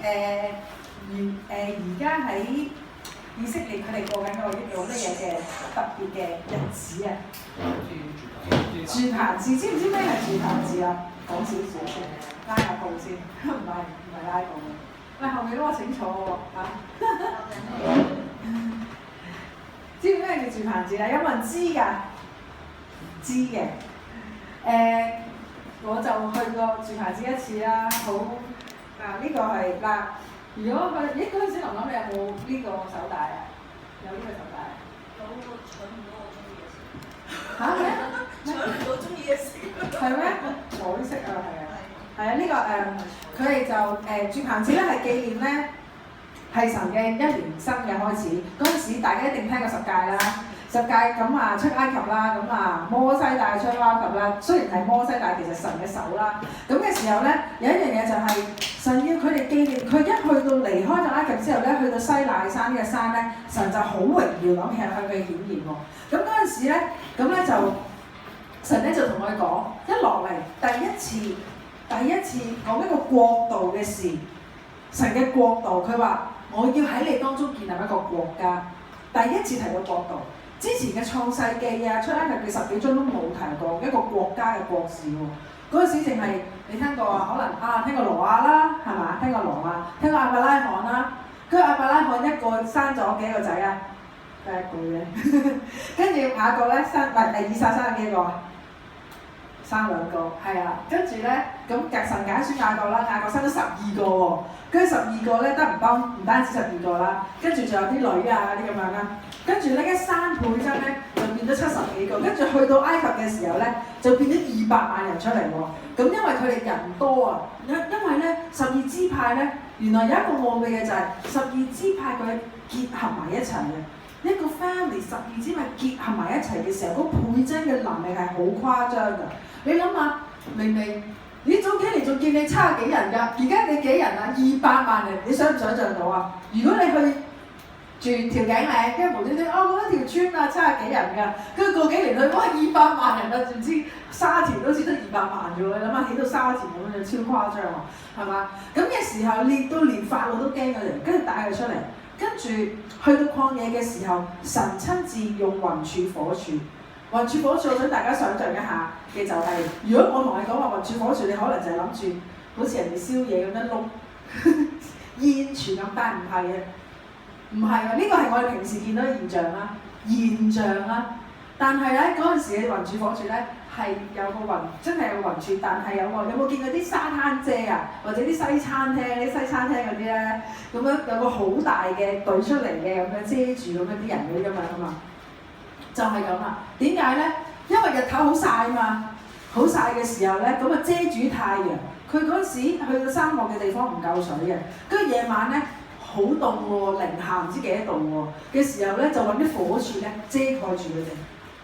而家喺以色列佢哋過緊嗰個叫乜嘢嘅特別嘅日子啊？住棚節，知唔知咩係住棚節啊？講少少先，拉下布先，唔係拉布。喂，後面嗰個請坐喎嚇。知唔知咩叫住棚節啊？有冇人知㗎？知嘅。我就去過住棚節一次啦，好呢個係嗱。如果佢嗰陣時琳琳你有冇呢個手帶啊？有呢個手帶。有我搶唔到我中意嘅事。嚇咩？搶唔到中意嘅事。係咩？彩色啊，係啊，呢個佢哋就住棚節咧係紀念咧係神嘅一年新嘅開始。嗰陣時大家一定聽過十誡啦，十誡咁啊出埃及啦，咁啊摩西帶出埃及啦。雖然係摩西帶，其實神嘅手啦。咁嘅時候咧，有一樣嘢就係神要佢哋紀念，佢一去到離開咗埃及之後咧，去到西乃山呢個山咧，神就好榮耀咁向佢顯現喎。咁嗰陣時咧，咁咧就神咧就同佢講，一落嚟第一次講一個國度嘅事，神嘅國度，佢話我要喺你當中建立一個國家。第一次提到國度，之前嘅創世記啊、出埃及嘅10幾章都冇提過一個國家嘅國事喎。嗰陣時淨係你聽過啊，可能聽過挪亞啦，係嘛？聽過挪亞，聽過亞伯拉罕啦。跟住亞伯拉罕一個生咗幾個仔啊？第一個嘅。跟住雅各咧以撒生咗幾個啊？生2個，係啊。跟住咧咁神揀選雅各啦，雅各生咗12個喎。跟住12個咧唔單止12個啦，跟住仲有啲女啊啲咁樣啦。跟住咧一3倍增咧就變咗70幾個，跟住去到埃及嘅時候咧就變咗200萬人出嚟喎。咁因為佢哋人多啊，因為咧12支派咧原來有一個奧秘嘅就係12支派佢結合埋一齊嘅。一個 family 12支派結合埋一齊嘅時候，嗰倍增嘅能力係好誇張㗎。你諗下，明明你早幾年仲見你差幾人㗎，而家你幾人啊？200萬人，你想唔想像到啊？如果你去住條頸嶺，跟住無端端嗰條村啊差幾人㗎，跟住過幾年去哇200萬人啊，唔知沙田都只得200萬啫喎，你諗下起到沙田咁樣超誇張喎，係嘛？咁嘅時候連法老都驚佢哋，跟住帶佢出嚟，跟住去到曠野嘅時候，神親自用雲柱火柱。雲柱火柱，我想大家想像一下嘅就係、如果我同你講話雲柱火柱，你可能就係諗住好似人哋燒嘢咁樣碌煙柱咁，但唔係嘅，唔係啊！呢個係我哋平時見到嘅現象啦。但係咧嗰陣時嘅雲柱火柱咧係有個雲，真係有個雲柱，但係有冇見過啲沙灘遮啊，或者啲西餐廳嗰啲咧，咁樣有個好大嘅對出嚟嘅咁樣遮住咁樣啲人嗰啲咁樣啊嘛。就係咁啦。點解咧？因為日頭好曬嘛，好曬嘅時候咧，咁啊遮住太陽。佢嗰時去到沙漠嘅地方唔夠水嘅，跟住夜晚咧好凍喎，零下唔知幾多度喎嘅時候咧，就揾啲火柱咧遮蓋住佢哋。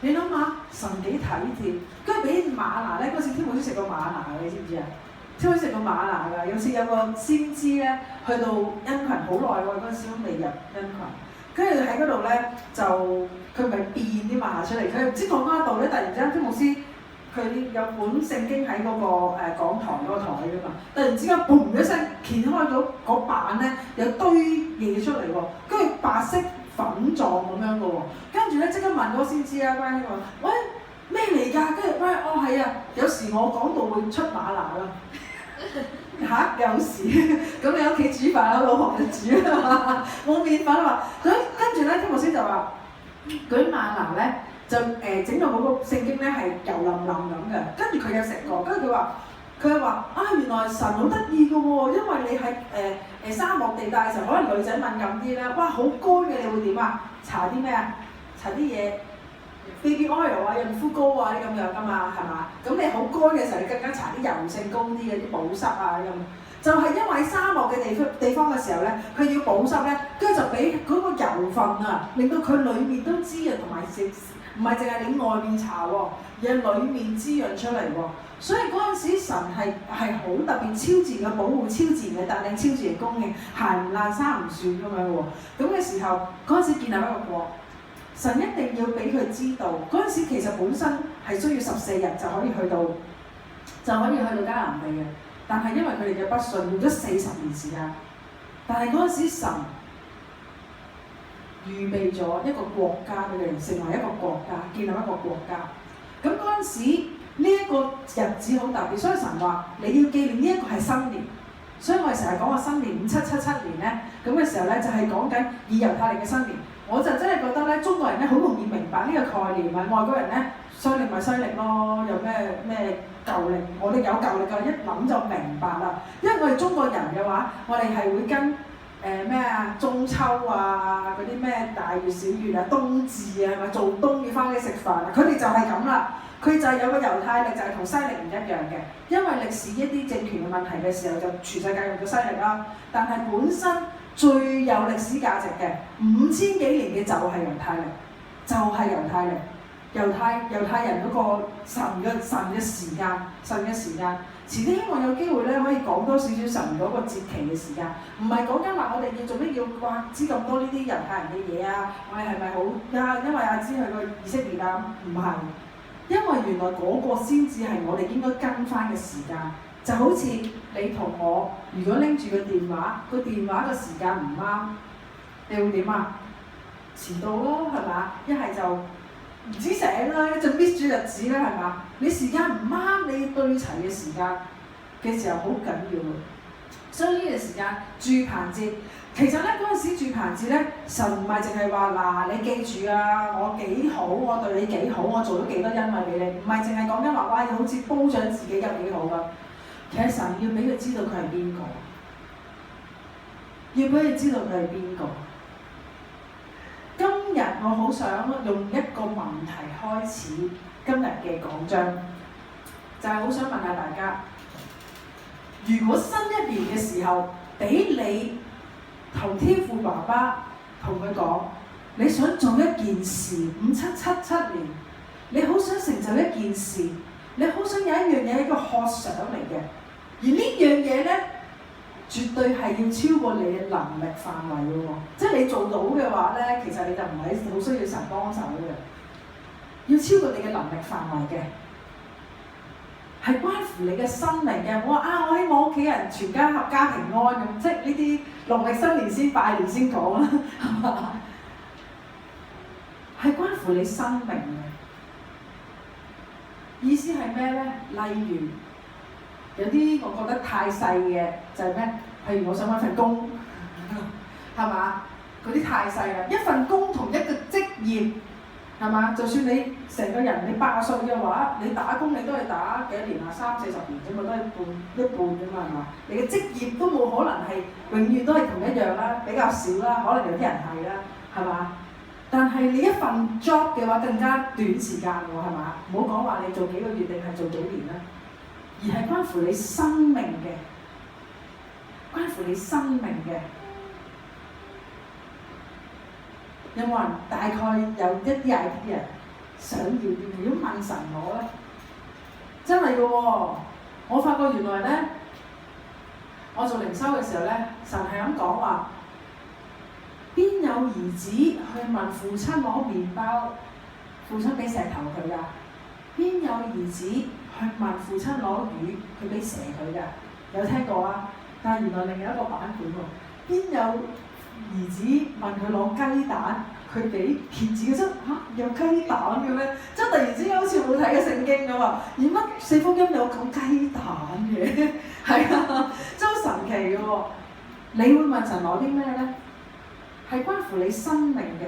你諗下，神幾體貼，跟住俾瑪拿咧，嗰時天母先食過瑪拿嘅，你知唔知啊？天母食過瑪拿㗎，有次有個先知咧去到恩群好耐喎，嗰陣時都未入恩群。跟住喺嗰度咧，就佢咪變啲瑪拿出嚟，佢唔知講嗰度咧，突然之間天牧師佢有本聖經喺嗰個講堂嗰個台㗎嘛，突然之間嘣一聲掀開咗嗰板咧，有堆嘢出嚟喎，跟住白色粉狀咁樣嘅喎，跟住咧即刻問嗰個先知啊，關呢個，喂咩嚟㗎？跟住係啊，有時我講道會出瑪拿啦。嚇有時咁你喺屋企煮飯啦，老婆就煮啦嘛，冇麵粉啊嘛。咁跟住咧，天牧師就話：嗰啲瑪拿咧就整到嗰個聖經咧係油淋淋咁嘅。跟住佢有食過，跟住佢話原來神好得意嘅喎，因為你喺沙漠地帶嘅時候，可能女仔敏感啲啦，哇好乾嘅，你會點啊？搽啲咩啊？搽啲嘢。baby oil 啊、潤膚膏啊啲咁樣噶嘛，係嘛？咁你好乾嘅時候，你更加搽啲油性高啲嘅啲保濕啊咁。就係因為喺沙漠嘅地方嘅時候咧，佢要保濕咧，跟住就俾嗰個油分啊，令到佢裡面都滋潤同埋唔係淨係你外面搽喎，而係裡面滋潤出嚟喎。所以嗰陣時神係好特別，超自然嘅保護、超自然嘅帶領、超自然供應，行唔爛生唔算咁樣喎。咁嘅時候，嗰陣時建立一個國。神一定要俾佢知道，嗰陣時其實本身係需要14日就可以去到迦南地嘅，但係因為佢哋嘅不信，用咗40年時間，但係嗰陣時神預備咗一個國家俾佢哋，成為一個國家，建立一個國家。咁嗰陣時呢一個日子好特別，所以神話你要紀念呢一個係新年。所以我哋成日講話新年5777年咧，咁嘅時候咧就係講緊以猶太歷嘅新年。我就真係覺得咧，中國人咧好容易明白呢個概念啊，外國人咧西歷咪西歷咯，有咩舊歷，我哋有舊歷㗎，一諗就明白啦。因為我哋中國人嘅話，我哋係會跟咩中秋啊，嗰啲咩大月小月啊，冬至啊，係咪做冬要翻屋企食飯啊？佢哋就係咁啦。佢就係有個猶太歷，就係同西歷唔一樣嘅，因為歷史一啲政權嘅問題嘅時候，就全世界用咗西歷啦。但係本身最有歷史價值嘅5000幾年嘅就係猶太歷，就係猶太歷。猶太人嗰個神嘅時間，遲啲希望有機會咧可以講多少少神嗰個節期嘅時間，唔係講緊話我哋要做咩要哇知咁多呢啲猶太人嘅嘢啊，我哋係咪好因為阿芝去過以色列啊？唔係。因為原來嗰個先至係我哋應該跟翻嘅時間，就好似你同我，如果拎住個電話嘅時間唔啱，你會點啊？遲到咯，係嘛？一係就唔知醒啦，就 miss 住日子啦，係嘛？你時間唔啱，你要對齊嘅時間嘅時候好緊要喎。所以呢個時間住棚節。其實咧嗰陣時住棚節咧，神唔係淨係話嗱你記住啊，我幾好，我對你幾好，我做咗幾多恩惠俾你，唔係淨係講緊話哇好似褒獎自己有幾好㗎。其實神要俾佢知道佢係邊個，要俾佢知道佢係邊個。今日我好想用一個問題開始今日嘅講章，就係好想問下大家，如果新一年嘅時候俾你同天父爸爸同佢講，你想做一件事，5777年，你好想成就一件事，你好想有一樣嘢係一個渴想嚟嘅，而呢樣嘢咧，絕對係要超過你嘅能力範圍嘅喎，即係你做到嘅話咧，其實你就唔係好需要神幫手嘅，要超過你嘅能力範圍嘅。係關乎你嘅生命嘅，我話我希望屋企人全家合家平安咁，即係呢啲農曆新年先拜年先講啦，係嘛？係關乎你生命嘅，意思係咩咧？例如有啲我覺得太細嘅就係咩？譬如我想揾份工，係嘛？嗰啲太細啦，一份工同一個職業。係嘛？就算你成個人你80歲嘅話，你打工你都係打幾多年啊？30-40年啫嘛，都係一半啫嘛，係嘛？你嘅職業都冇可能係永遠都係同一樣啦，比較少啦，可能有啲人係啦，係嘛？但係你一份 job 嘅話更加短時間喎，係嘛？唔好講話你做幾個月定係做幾年啦，而係關乎你生命嘅，關乎你生命嘅。有冇人大概有一啲 idea 想要啲嘢？如果問神我咧，真係嘅喎！我發覺原來咧，我做靈修嘅時候咧，神係咁講話：邊有兒子去問父親攞麵包，父親俾石頭佢㗎？邊有兒子去問父親攞魚，佢俾蛇佢㗎？有聽過啊？但係原來另一個版本喎，邊有兒子問佢攞雞蛋，佢俾蠍子嘅啫有雞蛋嘅咩？即係突然之間好似冇睇過聖經咁啊！而乜四福音有講雞蛋嘅？係啊，真係好神奇嘅喎！你會問神攞啲咩咧？係關乎你生命嘅，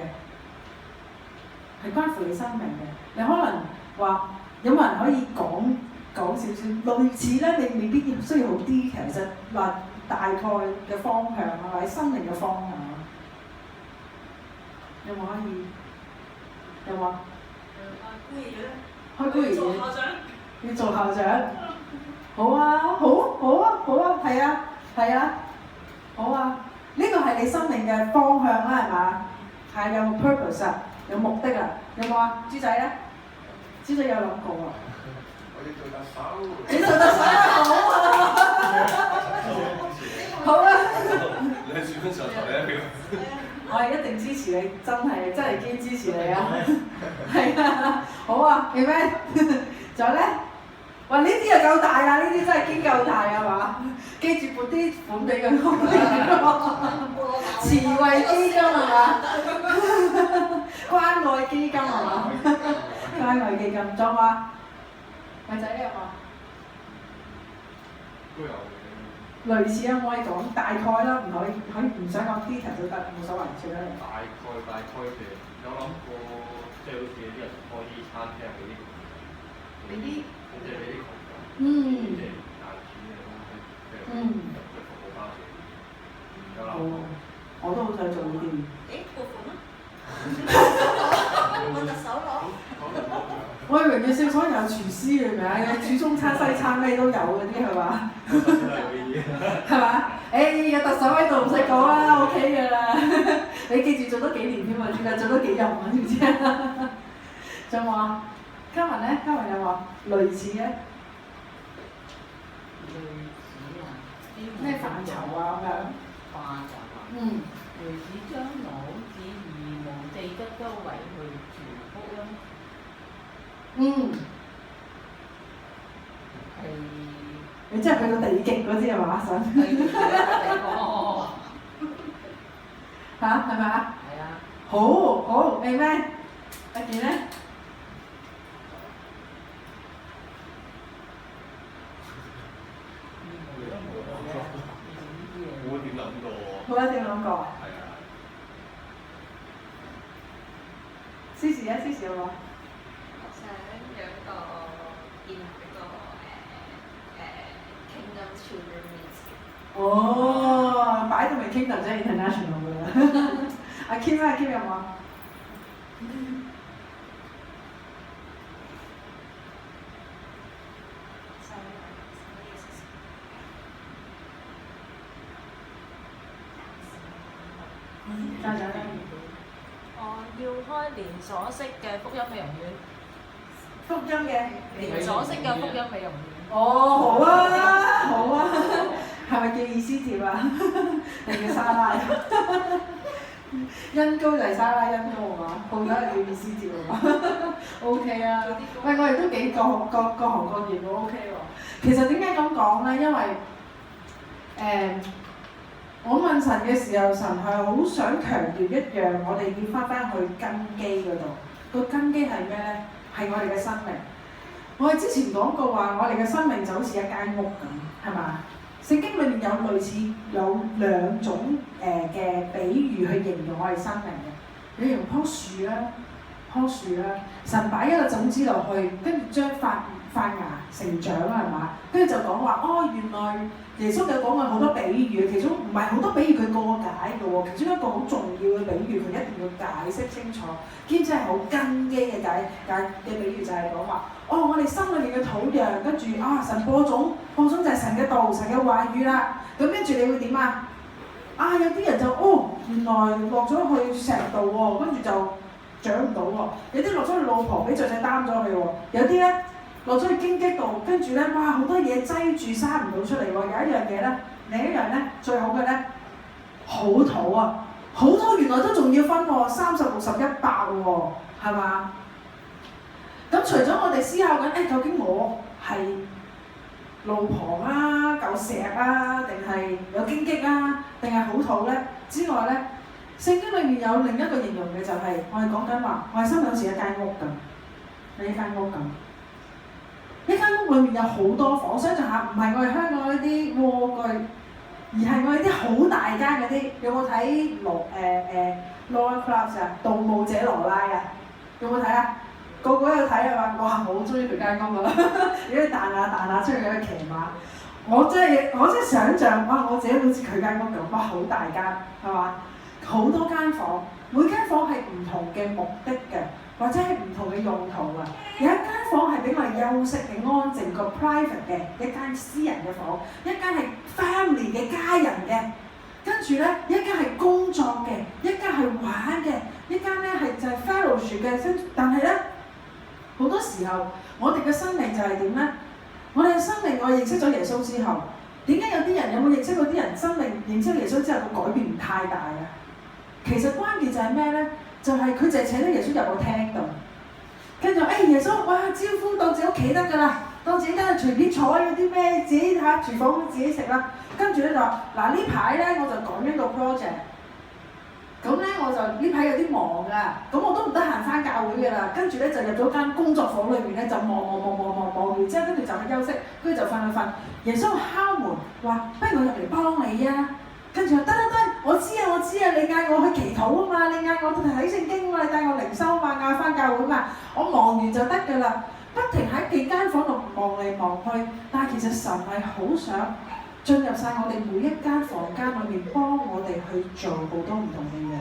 係關乎你生命嘅。你可能話有冇人可以講少少類似咧？你未必需要好 detail，其實話大概嘅方向啊，或者生命嘅方向啊，有冇可以？有冇？孤兒院。開孤兒院。做校長。要做校長。好啊，好啊，係啊，好啊，呢個係你生命嘅方向啦，係嘛？係有 purpose 啊，有目的啊，有冇啊？豬仔咧？豬仔有諗過啊？我要做特首。你做特首啊！好啊！你係選上台一票。我係一定支持你，真係堅支持你啊！係啊，好啊，記咩？仲有咧？話呢啲就夠大啦，呢啲真係堅夠大啊嘛！記住撥啲款俾佢，慈惠基金係嘛？關愛基金係嘛？關愛基金，仲話偉仔你有冇？都有嘅。類似啊，可以講大概啦，唔唔想講 detail 都得，冇所謂，隨得你。大概嘅有諗過，即係好似有啲人開啲餐廳俾啲，俾啲即係俾啲窮人，即係賺錢嘅東西，即係入服務包住。有諗過。我都好想做呢啲。誒撥款啊！我特首攞。我以為嘅小所有廚師嘅名，煮中餐西餐咩都有嗰啲係嘛？係嘛？有特首喺度唔使講啦 ，OK 㗎啦。你記住做多幾年添啊，最近做多幾任啊，知唔知啊？仲有冇啊？嘉文咧，嘉文有冇類似嘅？咩範疇啊咁樣？類似將來好似義務地得周圍去住屋咯。你真係去到地極嗰啲係嘛？想嚇係咪啊？係啊。好，你咩？阿健咧？冇點諗過。冇一點諗過。係啊。思時啊，思時有冇？想養個建立一個Kingdom Children Ministry。哦，擺到明 Kingdom 即係 international 㗎啦。阿 Kim 咧，阿 Kim 有冇啊？要開連鎖式嘅福音美容院。福音嘅連鎖式嘅福音美容院。哦，好啊，好啊，係咪叫意思貼啊？定叫沙拉？恩膏就係沙拉恩膏係嘛？鋪頭係叫意思貼係嘛？OK 啊，喂，我哋都幾各行各業都 OK 喎。其實點解咁講咧？因為我問神嘅時候，神係好想強調一樣，我哋要翻去根基嗰度。個根基係咩咧？係我哋嘅生命。我哋之前講過話，我哋嘅生命就好似一間屋咁，係嘛？聖經裏面有類似有兩種嘅比喻去形容我哋生命嘅。你用棵樹啦，棵樹啦，神擺一個種子落去，跟住將發芽成長啦，係嘛？跟住就講話，原來耶穌有講過好多比喻，其中唔係好多比喻佢過解嘅喎，其中一個好重要嘅比喻，佢一定要解釋清楚，兼且係好根基嘅嘅比喻就係講話，我哋心裏面嘅土壤，跟住神播種就係神嘅道、神嘅話語啦，咁跟住你會點啊？有啲人就原來落咗去石度喎，跟住就長唔到喎，有啲落咗去路旁俾雀仔擔咗去喎，有啲咧落咗去荊棘度，跟住咧好多嘢擠住生唔到出嚟喎，有一樣嘢咧，另一樣咧最好嘅咧好土啊，好土原來都仲要分喎，30、60、100喎，係嘛？咁除咗我哋思考緊，究竟我係路旁啊、嚿石啊，定係有荊棘啊，定係好土咧之外咧，聖經裏面有另一個形容嘅就係、我哋講緊話，我哋心好似一間屋咁，係一間屋咁。一間屋裏面有好多房，想象下，唔係我哋香港嗰啲蝸居，而係我哋啲好大間嗰啲。有冇睇Laura Croft 啊？盜墓者羅拉啊？有冇睇啊？個個都有睇啊嘛！哇，我好中意佢間屋啊！如果彈下出去有騎馬，我真係想像，我自己好似佢間屋咁，好大間，係嘛？好多間房，每間房係唔同嘅目的嘅。或者係唔同嘅用途啊！有一間房係俾我哋休息嘅、安靜個 private 嘅一間私人嘅房，一間係 family 嘅家人嘅，跟住咧一間係工作嘅，一間係玩嘅，一間咧係就係 fellowship 嘅。但係咧好多時候，我哋嘅生命就係點咧？我哋嘅生命，我認識咗耶穌之後，點解有啲人有冇認識過啲人生命認識耶穌之後個改變唔太大啊？其實關鍵就係咩咧？就係佢就係請咗耶穌入個廳度，跟住耶穌，哇招呼到自己屋企得㗎啦，當自己間隨便坐有啲咩，自己喺廚房自己食啦。跟住咧就話嗱呢排咧我就講一個 project， 咁咧我就呢排有啲忙㗎，咁我都唔得閒翻教會㗎啦。跟住咧就入咗間工作房裏面咧就忙完之後，跟住就去休息，跟住就瞓。耶穌敲門話：不如我入嚟幫你啊！跟住話得，我知啊，你嗌我去祈禱啊嘛，你嗌我睇聖經啊嘛，你帶我靈修嘛，嗌我翻教會嘛，我忙完就得㗎啦。不停喺幾間房度望嚟望去，但係其實神係好想進入晒我哋每一間房間裏面，幫我哋去做好多唔同嘅嘢，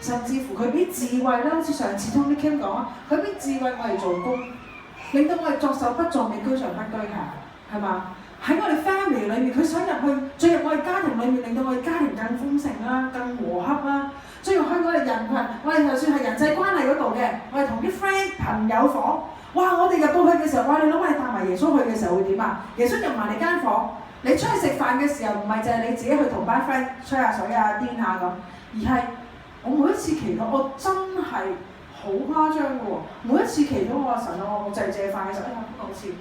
甚至乎佢俾智慧啦，好似上次 Tony Kim 講啊，佢俾智慧我哋做工，令到我哋作首不作尾，居上不居下，係嘛？喺我哋 family 裏面，佢想進入我哋家庭裏面，令到我哋家庭更豐盛啦，更和洽啦。進入去我哋人群，我哋就算係人際關係嗰度嘅，我哋同啲 friend 朋友房，哇！我哋入到去嘅時候，哇！你諗下你帶埋耶穌去嘅時候會點啊？耶穌入埋你間房，你出去食飯嘅時候，唔係淨係你自己去同班 friend 吹下水啊、癲下咁，而係我每一次祈禱，我真係好誇張嘅喎。每一次祈禱我話神啊，我就係借飯嘅時候，好似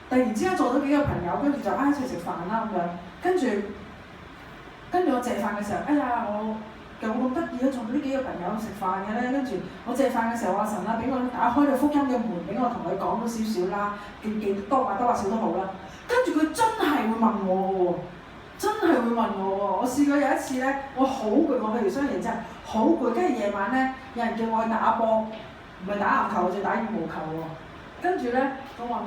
突然之間撞到幾個朋友，跟住就一齊食飯啦咁樣，跟住我借飯嘅時候，我又咁得意啊，仲呢幾個朋友食飯嘅咧，跟住我借飯嘅時候話神啊，俾我打開個福音嘅門，俾我同佢講多少少啦，幾多或多或少都好啦。跟住佢真係會問我嘅喎，真係會問我喎。我試過有一次咧，我好攰，我去完商營之後好攰，跟住夜晚咧有人叫我去打波，唔係打籃球，就打羽毛球喎。跟住咧，我話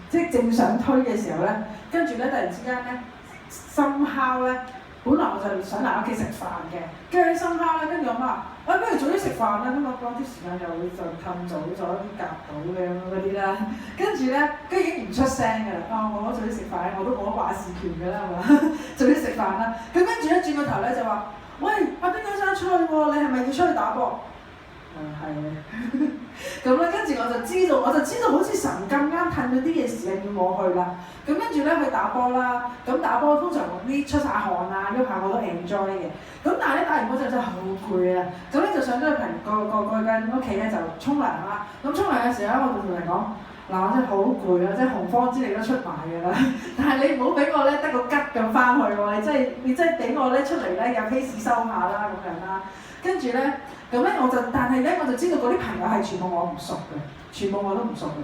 即係正想推嘅時候咧，跟住咧突然之間咧，心敲咧，本來我就想嚟屋企食飯嘅，跟住心敲咧，跟住我媽話：不如早啲食飯啦，咁我講啲時間又會就褪早咗啲夾到嘅嗰啲啦。跟住咧，跟住已經唔出聲㗎啦。我早啲食飯，我都冇得話事權㗎啦，係嘛？早啲食飯啦。咁跟住咧轉個頭咧就話：喂，阿邊個想出去喎？你係咪要出去打波？係嘅，咁咧跟住我就知道好似神咁啱褪咗啲嘢時間要我去啦。咁跟住咧去打波啦，咁打波通常啲出晒汗啊，喐下我都 enjoy 嘅。咁但係咧打完波就真係好攰啊。咁咧就上咗去個間屋企咧就沖涼啦。咁沖涼嘅時候咧，我就同人講：嗱，我真係好攰啊，即係洪荒之力都出埋㗎啦。但係你唔好俾我咧得個吉咁翻去喎，你真係俾我咧出嚟咧有 case 收下啦咁樣啦。跟住咧。咁咧但係咧我就知道嗰啲朋友係全部我唔熟嘅，全部我都唔熟嘅。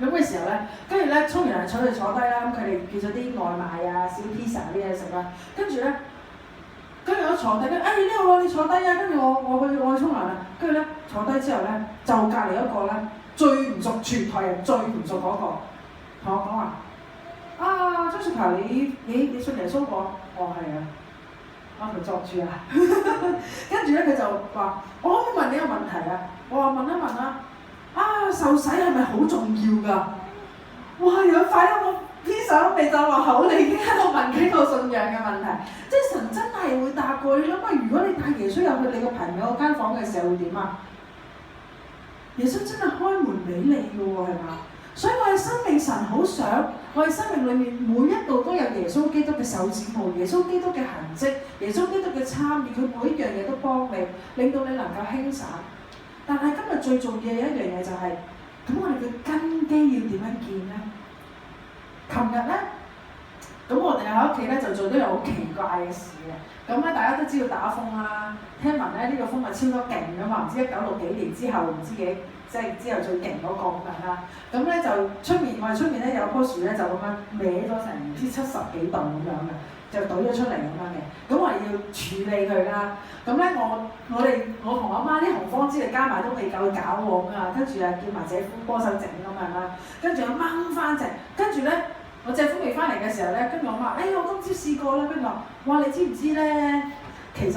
咁嘅時候咧，跟住咧沖完涼坐低啦，咁佢哋叫咗啲外賣啊、小 pizza 啲嘢食啦。跟住我坐低，呢個你坐低啊，跟住我去沖涼啦。跟住咧坐低之後咧，就隔離一個咧最唔熟，全台人最唔熟嗰個，同我講話：張雪球你信耶穌過？我話係啊。佢作住啊，跟住咧佢就話：我可唔可以問你一個問題啊？我話問一問啦。受洗係咪好重要㗎？哇！有快啦，我啲手未就落口，你已經喺度問幾個信仰嘅問題。即係神真係會答過你諗下，如果你帶耶穌入去你個朋友間房嘅時候會點啊？耶穌真係開門俾你㗎喎，係嘛？所以我嘅生命神好想，我嘅生命裏面每一度都有耶穌基督嘅手指模，耶穌基督嘅痕跡，耶穌基督嘅參與，佢每一樣嘢都幫你，令到你能夠輕省。但係今日最重要嘅一樣嘢就係，咁我哋嘅根基要點樣建呢？琴日咧，咁我哋喺屋企咧就做啲好奇怪嘅事嘅。咁咧大家都知道打風啦，聽聞咧呢個風係超多勁㗎嘛，唔知1960幾年之後唔知幾。即係之後最勁嗰個咁樣啦，咁咧就我哋出面咧有棵樹咧就咁樣歪咗成唔知70幾度咁樣嘅，就倒咗出嚟咁樣嘅，咁我哋要處理佢啦。咁咧我同阿媽啲洪荒之力加埋都未夠搞喎咁啊，跟住啊叫埋姐夫幫手整咁樣啦，跟住我掹翻隻，跟住咧我姐夫未翻嚟嘅時候咧，跟住我媽我今朝試過啦，跟住我話你知唔知咧，其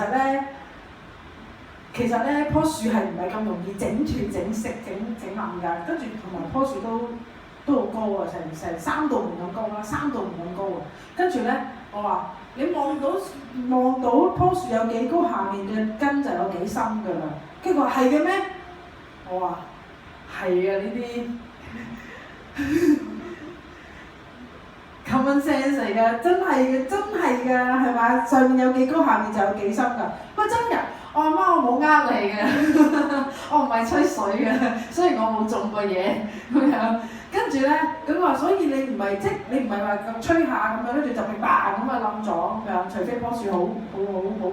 實咧棵樹係唔係咁容易整斷、整爛㗎？跟住同埋棵樹都好高啊，成3度門咁高啦，3度門咁高啊！跟住咧，我話你望到棵樹有幾高，下面嘅根就有幾深㗎啦。跟住佢話係嘅咩？我話係啊，呢啲common sense 嚟㗎，真係㗎，係嘛？上面有幾高，下面就有幾深㗎。不喂，真嘅，我阿媽我冇呃你嘅，我唔係吹水嘅，雖然我冇種過嘢咁樣。跟住咧，咁話所以你唔係你唔係話咁吹下咁樣，跟住就明白咁啊冧咗咁樣，除非棵樹好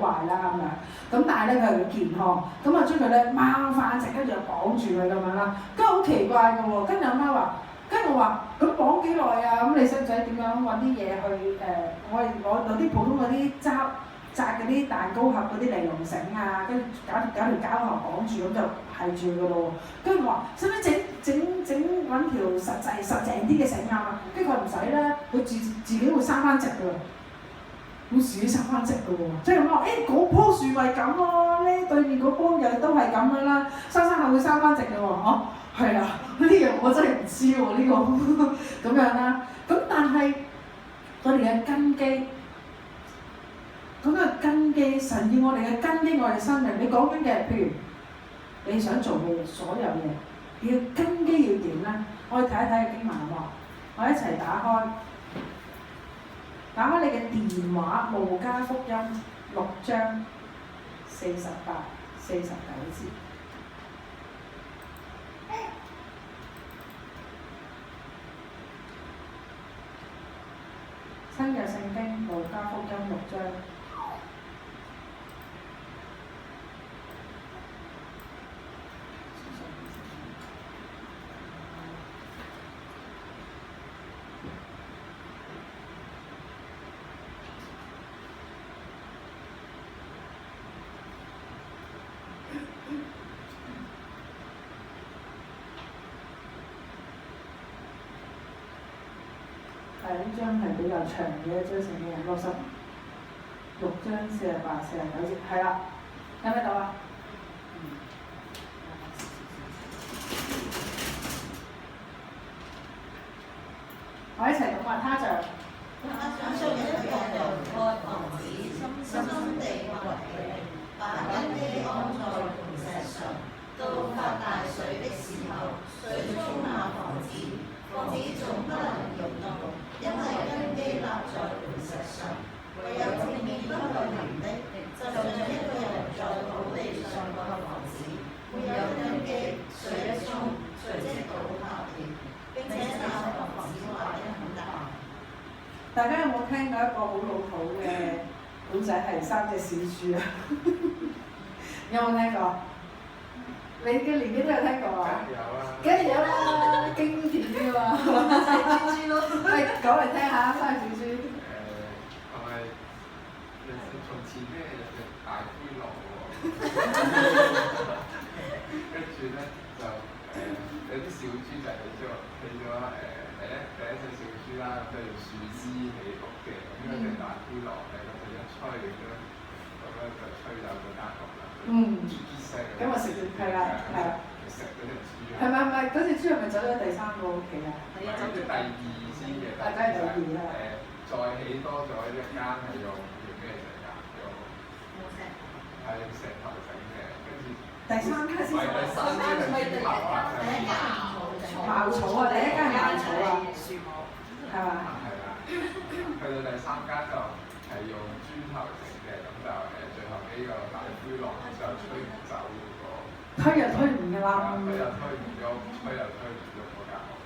壞啦咁樣。咁但係咧佢係健康，咁啊將佢咧掹翻直，跟住又綁住佢咁樣啦。跟住好奇怪嘅喎，跟住阿媽話，跟住我話咁綁幾耐啊？咁你使唔使點樣揾啲嘢去我有啲普通嗰啲紮嗰啲蛋糕盒嗰啲尼龍繩啊，跟住搞條膠盒綁住咁就係住㗎咯喎。跟住我話使唔使整揾條實淨啲嘅繩啊？跟住佢話唔使啦，佢自己會生翻直㗎喎，會自己生翻直㗎喎。即係我話嗰棵樹咪咁咯，呢對面嗰棵又都係咁樣啦，生下會生翻直㗎喎。係啦，呢樣我真係唔知喎呢個咁樣啦。咁但係我哋嘅根基。咁嘅根基，神要我哋嘅根基，我哋生命。你講緊嘅，譬如你想做嘅所有嘢，你嘅根基要點咧？我哋睇一睇嘅經文好唔好？我一齊打開你嘅電話，路加福音6章48、49節。新約聖經路加福音6章。呢章係比較長嘅一章聖經，6章48、49節，係啦，睇唔睇到啊？我一齊讀話，他像一個人愛房子，深深地挖地，把根基安在磐石上。到發大水的時候，水沖那房子，房子總不能搖動，因為根基立在磐石上。唯有正面不可行的，就像一個人在土地上蓋房子，沒有根基，水一沖，隨即倒塌了，並且那房子壞得很大。大家有冇聽過一個好老土嘅古仔係3隻小豬啊？有冇聽過？你嘅年紀都有聽過啊？梗係有啦，經典㗎嘛。小豬咯，喂，講嚟聽下3隻小豬。係咪從前咧有隻大灰狼喎？跟住咧就有啲小豬就起咗第一隻小豬啦，咁就用樹枝起屋嘅，咁嗰隻大灰狼咧咁就一吹咁樣就吹走嗰間屋啦。咁啊食咗係啦，食嗰隻豬。係咪嗰隻豬係咪走咗第3個屋企啊？係啊，走咗第2先嘅。梗係第2啦。再起多咗一間係用咩嚟㗎？用石頭整嘅，跟住。第3間先。第3間係豬頭啊！第1間茅草啊！第1間係茅草啊！樹木係嘛？係啦。去到第3間就係用豬頭整嘅，咁就最後呢個大灰狼就吹唔走嗰個。推又推唔㗎啦。佢又推唔喐，吹又推唔喐嗰間屋。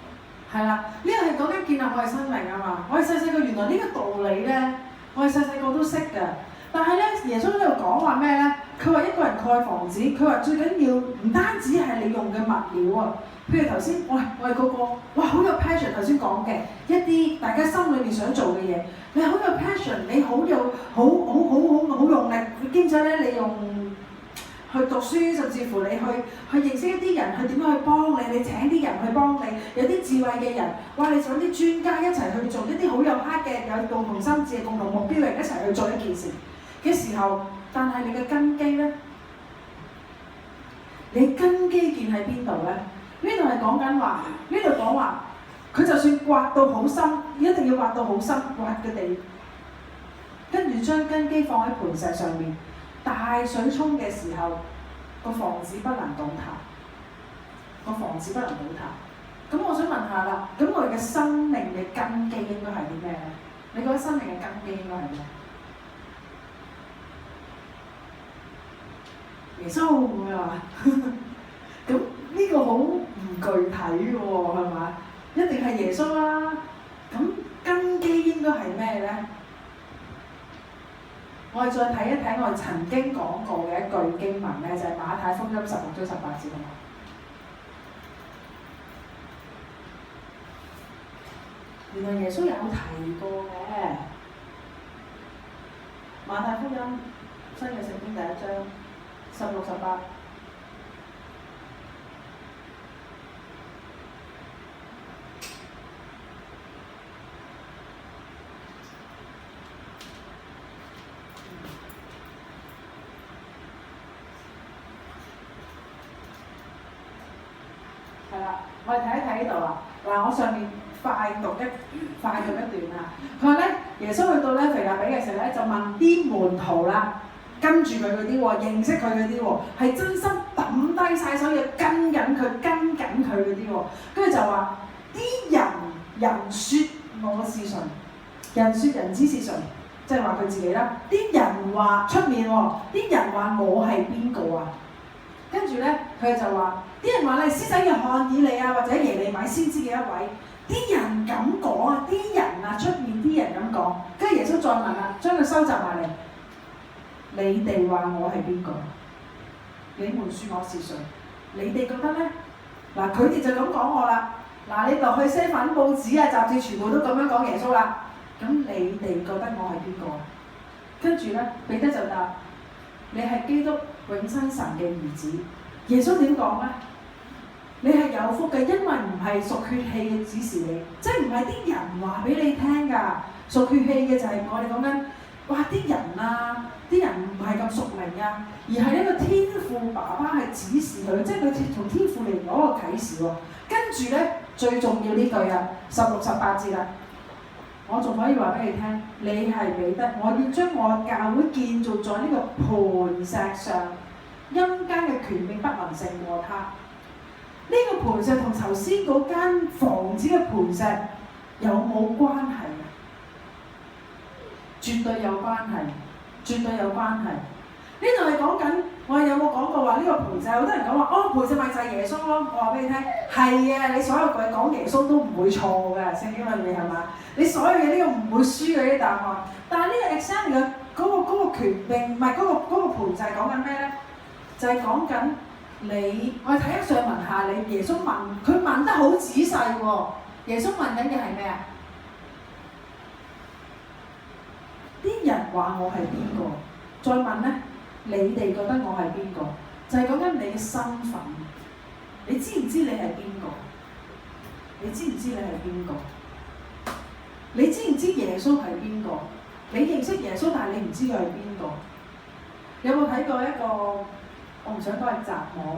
係啦，呢個係講緊建立我哋生命啊嘛！我哋細細個原來呢個道理咧，我哋細細個都識㗎。但係咧，耶穌喺度講話咩咧？佢話一個人蓋房子，佢話最緊要唔單止係你用嘅物料啊。譬如頭先，我哋嗰個，哇好有 passion， 頭先講嘅一啲大家心裏面想做嘅嘢，你好有 passion， 你好有好用力，兼且咧你用去讀書，甚至乎你去認識一啲人，去點樣去幫你，你請啲人去幫你，有啲智慧嘅人，哇你揾啲專家一齊去做一啲好有黑嘅、有共同心志、共同目標嘅人一齊去做一件事嘅時候，但係你嘅根基咧，你根基建喺邊度咧？呢度係講緊話，呢度講話，佢就算挖到好深，一定要挖到好深，挖嘅地，跟住將根基放喺磐石上面，大水沖嘅時候，個房子不能倒塌，個房子不能倒塌。咁我想問下啦，咁我哋嘅生命嘅根基應該係啲咩咧？你覺得生命嘅根基應該係咩？耶穌咁樣話，咁呢個好唔具體嘅喎，係嘛？一定係耶穌啦。咁根基應該係咩咧？我哋再睇一睇我哋曾經講過嘅一句經文咧，就係馬太福音16章18節啊嘛。原來耶穌有提過嘅，馬太福音新約聖經第1章16、18。係啦，我哋睇一睇呢度啊。嗱，我上面快讀一段啊。佢話咧，耶穌去到咧腓立比嘅時候咧，就問啲門徒啦，跟住佢嗰啲喎，認識佢嗰啲喎，係真心抌低晒所有跟緊佢嗰啲喎。跟住就話啲人説我是誰，人説人子是誰，即係話佢自己啦。啲人話出面喎，啲人話我係邊個啊？跟住咧，佢就話啲人話你係施洗約翰、以利亞或者耶利米先知嘅一位。啲人咁講啊，啲人啊，出面啲人咁講。跟住耶穌再問啦，將佢收集埋嚟。你哋話我係邊個？你們説我是誰？你哋覺得咧？嗱，佢哋就咁講我啦。嗱，你落去寫份報紙啊、雜誌，全部都咁樣講耶穌啦。咁你哋覺得我係邊個？跟住咧，彼得就答：你係基督永生神嘅兒子。耶穌點講咧？你係有福嘅，因為唔係屬血氣嘅指示你，即係唔係啲人話俾你聽㗎。屬血氣嘅就係我哋講緊，哇啲人啊，啲人唔係咁屬靈啊，而係一個天父爸爸係指示佢，即係佢從天父嚟攞個啟示喎。跟住咧，最重要呢句啊，16、18節啦，我仲可以話俾你聽，你係彼得，我要將我教會建造在呢個磐石上，陰間嘅權柄不能勝過他。呢個磐石同頭先嗰間房子嘅磐石有冇關係啊？絕對有關係，絕對有關係。呢度係講緊，我有冇講過話呢個磐石？好多人講話，哦，磐石咪就係耶穌咯。我話俾你聽，係啊，你所有句講耶穌都唔會錯嘅，聖經裏面係嘛？你所有嘢呢個唔會輸嘅啲答案。但係呢個 exam 嘅嗰個權柄，唔係嗰個磐石講緊咩咧？就係講緊。我哋睇一上文下理，耶穌問佢問得好仔細喎。耶穌問緊嘅係咩啊？啲人話我係邊個？再問咧，你哋覺得我係邊個？就係講緊你嘅身份。你知唔知你係邊個？你知唔知你係邊個？你知唔知耶穌係邊個？你認識耶穌，但係你唔知佢係邊個？有冇睇過一個？我唔想講係雜網，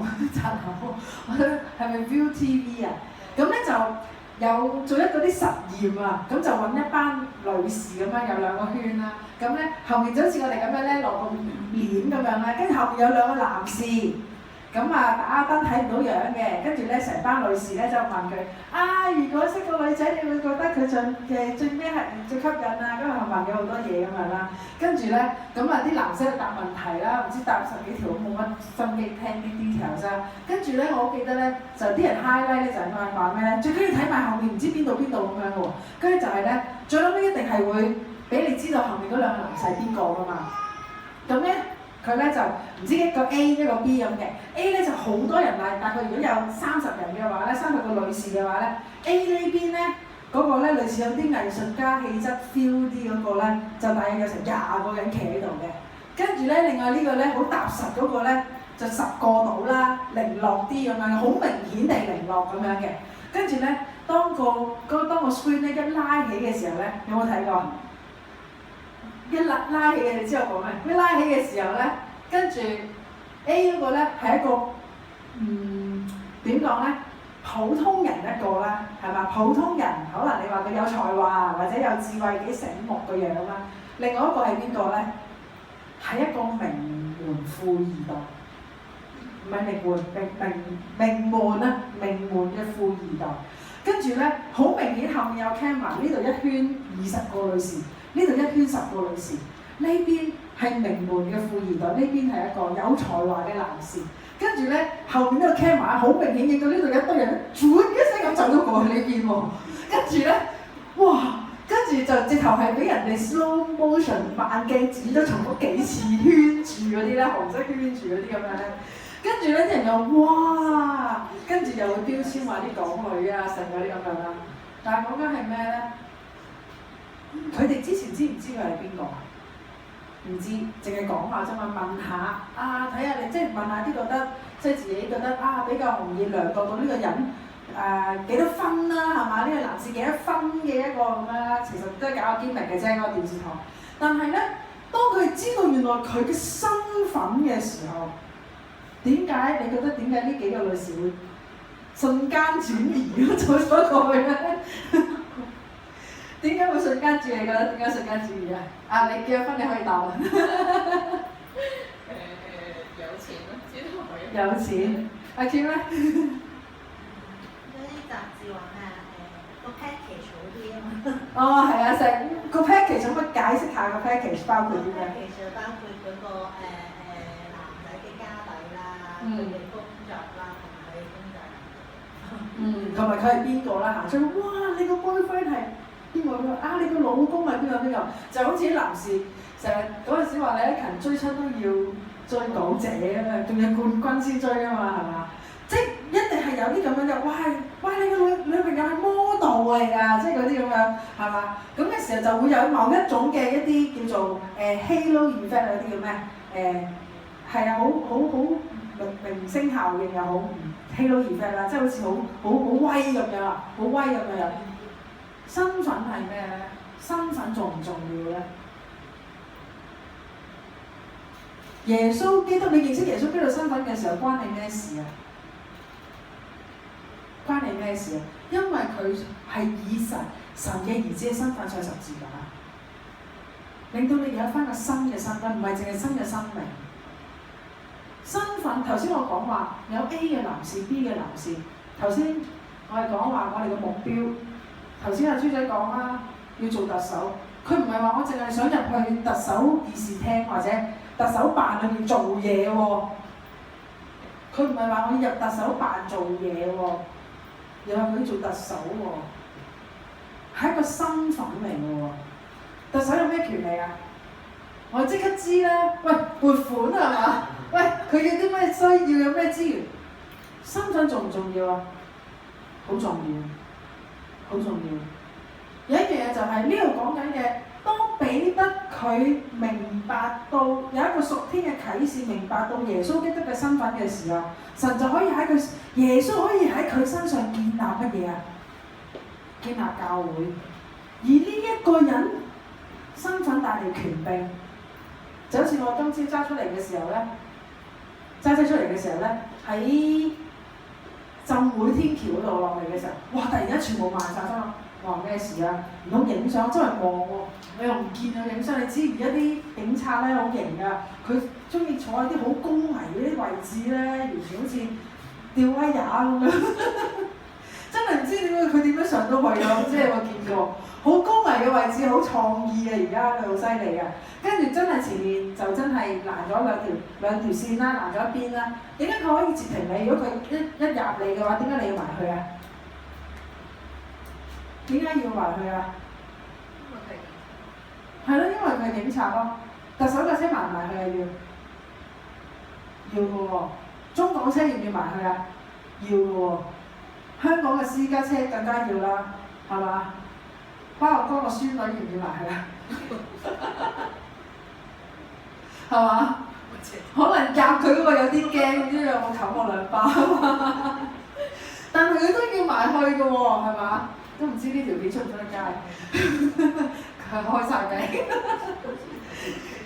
我覺得係咪 ViuTV 啊？咁咧就有做一嗰啲實驗啊，咁就揾一班女士咁樣，有2個圈啦。咁咧後面就好似我哋咁樣咧落個簾咁樣啦，跟住後面有2個男士，咁啊打燈睇唔到樣嘅，跟住咧成班女士咧就問佢：啊，如果識個女仔，你會覺得佢最咩係最吸引啊？咁啊問佢好多嘢咁樣啦。跟住咧，咁啊啲男仔答問題啦，唔知答10幾條都冇乜心機聽啲 details 啫。跟住咧，我記得咧，就啲人 highlight 咧就係話咩咧？最緊要睇埋後面，唔知邊度咁樣嘅喎。跟住就係咧，最後尾一定係會俾你知道後面嗰2個男仔係邊個㗎嘛。咁咧，佢咧就唔知一個 A 一個 B 咁嘅。A 咧就好多人嚟，大概如果有30人嘅話咧，30個女士嘅話咧 ，A 呢邊咧。嗰個咧類似有啲藝術家氣質 feel 啲嗰個咧，就大約有成20個人企喺度嘅。跟住咧，另外呢個咧好踏實嗰個咧，就10個到啦，零落啲咁樣，好明顯地零落咁樣嘅。跟住咧，當個 screen 咧一拉起嘅時候咧，有冇睇過？一拉起嘅，你知我講咩？一拉起嘅時候咧，跟住 A 嗰個咧係一個點講咧？普通人一個啦，係嘛？普通人可能你話佢有才華或者有智慧幾醒目嘅樣啦。另外一個係邊個咧？係一個名門富二代，唔係名門啊，名門嘅富二代。跟住咧，好明顯後面有 camera， 呢度一圈20個女士，呢度一圈10個女士，呢邊係名門嘅富二代，呢邊係一個有才華嘅男士。跟住咧後面呢個 camera 好明顯影到呢度有一堆人，轉一聲咁走咗過去呢邊喎。跟住咧，哇！跟住就直頭係俾人哋 slow motion 慢鏡剪咗重複幾次圈住嗰啲咧，紅色圈住嗰啲咁樣咧。跟住咧啲人又哇，跟住又會標籤話啲港女啊，成嗰啲咁樣啦。但係講緊係咩咧？佢哋之前知唔知佢係邊個啊？唔知，淨係講下啫嘛，問下啊，睇下你即係問下啲覺得，即係自己覺得啊比較容易量度到呢個人幾多分啦，係嘛？呢個男士幾多分嘅一個咁樣啦，其實都係搞個堅明嘅啫，嗰個電視台。但係咧，當佢知道原來佢嘅身份嘅時候，點解你覺得點解呢幾個女士會瞬間轉移咗過去咧？點解會瞬間轉移？你覺得點解瞬間轉移啊？啊，你結咗婚你可以答我。有錢咯，知道可以。有錢，阿 Kim 咧？嗰啲雜誌話個 package 好啲啊嘛。哦，係啊，成個 package 可唔可以解釋下個 package 包括啲咩 ？package 就包括嗰個男仔嘅家底啦，佢嘅工作啦，同埋佢嘅工作。同埋佢係邊個啦？行出去，哇！你個 boyfriend 係邊個啊？你個老公係邊個？就好似啲男士成日嗰陣時話李克勤追親都要追港姐啊嘛，仲有冠軍先追啊嘛，係嘛？即係一定係有啲咁樣嘅，喂，你個女朋友係 model 嚟㗎，即係嗰啲咁樣，係嘛？咁嘅時候就會有某一種嘅一啲叫做halo effect 嗰啲叫咩？係啊，好明星效應又好，halo effect 啦，即係好似好威咁樣啊，好威咁樣。身份係咩咧？身份重唔重要咧？耶穌基督，你認識耶穌基督身份嘅時候，關你咩事啊？關你咩事啊？因為佢係以神嘅兒子嘅身份上十字架，令到你有返個新嘅身份，唔係淨係新嘅生命。身份頭先我講話有 A 嘅男士、B 嘅男士。頭先我哋講話我哋嘅目標。頭先阿豬仔講啦，要做特首，佢唔係話我淨係想入去特首議事廳或者特首辦裏面做嘢喎。佢唔係話我要入特首辦做嘢喎。又話佢做特首喎，係一個身份嚟嘅喎。特首有咩權利啊？我即刻知啦。喂，撥款係嘛？喂，佢要啲咩需要？有咩資源？身份重唔重要啊？好重要，好重要。有一樣嘢就係呢度講緊嘅，當彼得佢明白到有一個屬天嘅啟示，明白到耶穌基督嘅身份嘅時候，神就可以喺佢，耶穌可以喺佢身上建立乜嘢啊？建立教會。而呢一個人身份帶嚟權柄，就好似我今朝揸出嚟嘅時候咧，揸車出嚟嘅時候咧，喺浸會天橋嗰度落嚟嘅時候，哇！突然間全部慢晒咗。話咩事啊？唔通影相周圍望喎，我又唔見佢影相。你知而家啲警察咧好型㗎，佢中意坐喺啲好高危嗰啲位置咧，完全好似吊威亞咁樣。真係唔知點解佢點樣上到去㗎？即係我見過好高危嘅位置，好創意嘅，而家佢好犀利嘅。跟住真係前面就真係攔咗兩條線啦，攔咗一邊啦。點解佢可以截停你？如果佢一入嚟嘅話，點解你要埋去啊？點解要埋去啊？係咯，因為佢係警察咯。特首架車埋唔埋去啊？要嘅喎。中港車要唔要埋去啊？要嘅喎。香港嘅私家車更加要啦，係嘛？包阿哥個孫女要唔要埋去啊？係嘛？可能夾佢嗰個有啲驚，唔知有冇冚我兩巴。但係佢都要埋去嘅喎，係嘛？都唔知呢條片出唔出得街，佢開晒計。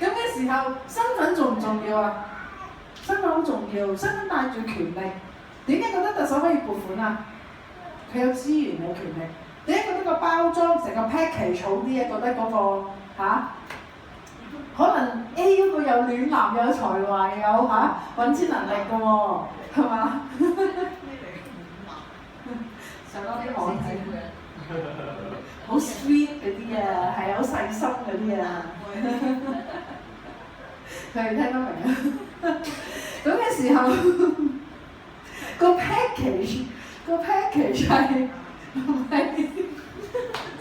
咁嘅時候，身份重唔重要啊？身份好重要，身份帶住權力。點解覺得特首可以撥款啊？佢有資源有權力。點解覺得個包裝成個 package 好啲啊？覺得嗰個可能 A 嗰個有暖男有才華有揾錢能力嘅喎，係嘛？上多啲網睇。好 sweet 嗰啲啊，係好細心嗰啲啊。佢哋聽得明啊。咁嘅時候，個 package 係唔係？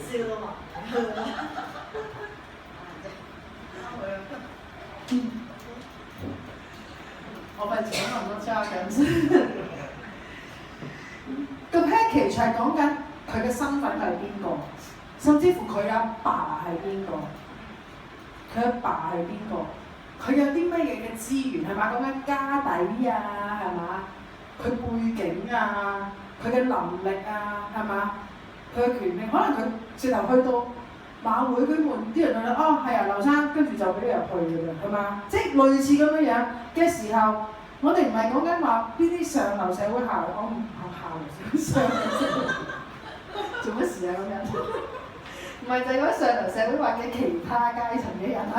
笑到話我費事講咁多揸緊先。個 package 係講緊佢嘅身份係邊個，甚至乎佢阿爸係邊個，佢阿爸係邊個，佢有啲乜嘢嘅資源係嘛？講緊家底啊，係嘛？佢背景啊，佢嘅能力啊，係嘛？佢嘅權力，可能佢直頭去到馬會嗰門，啲人就話：哦，係啊，劉生，跟住就俾你入去㗎啦，係嘛？即係類似咁樣樣嘅時候，我哋唔係講緊話邊啲上流社會下流，我唔上流社會做乜事啊咁樣？唔係就係講上流社會或者其他階層嘅人啊，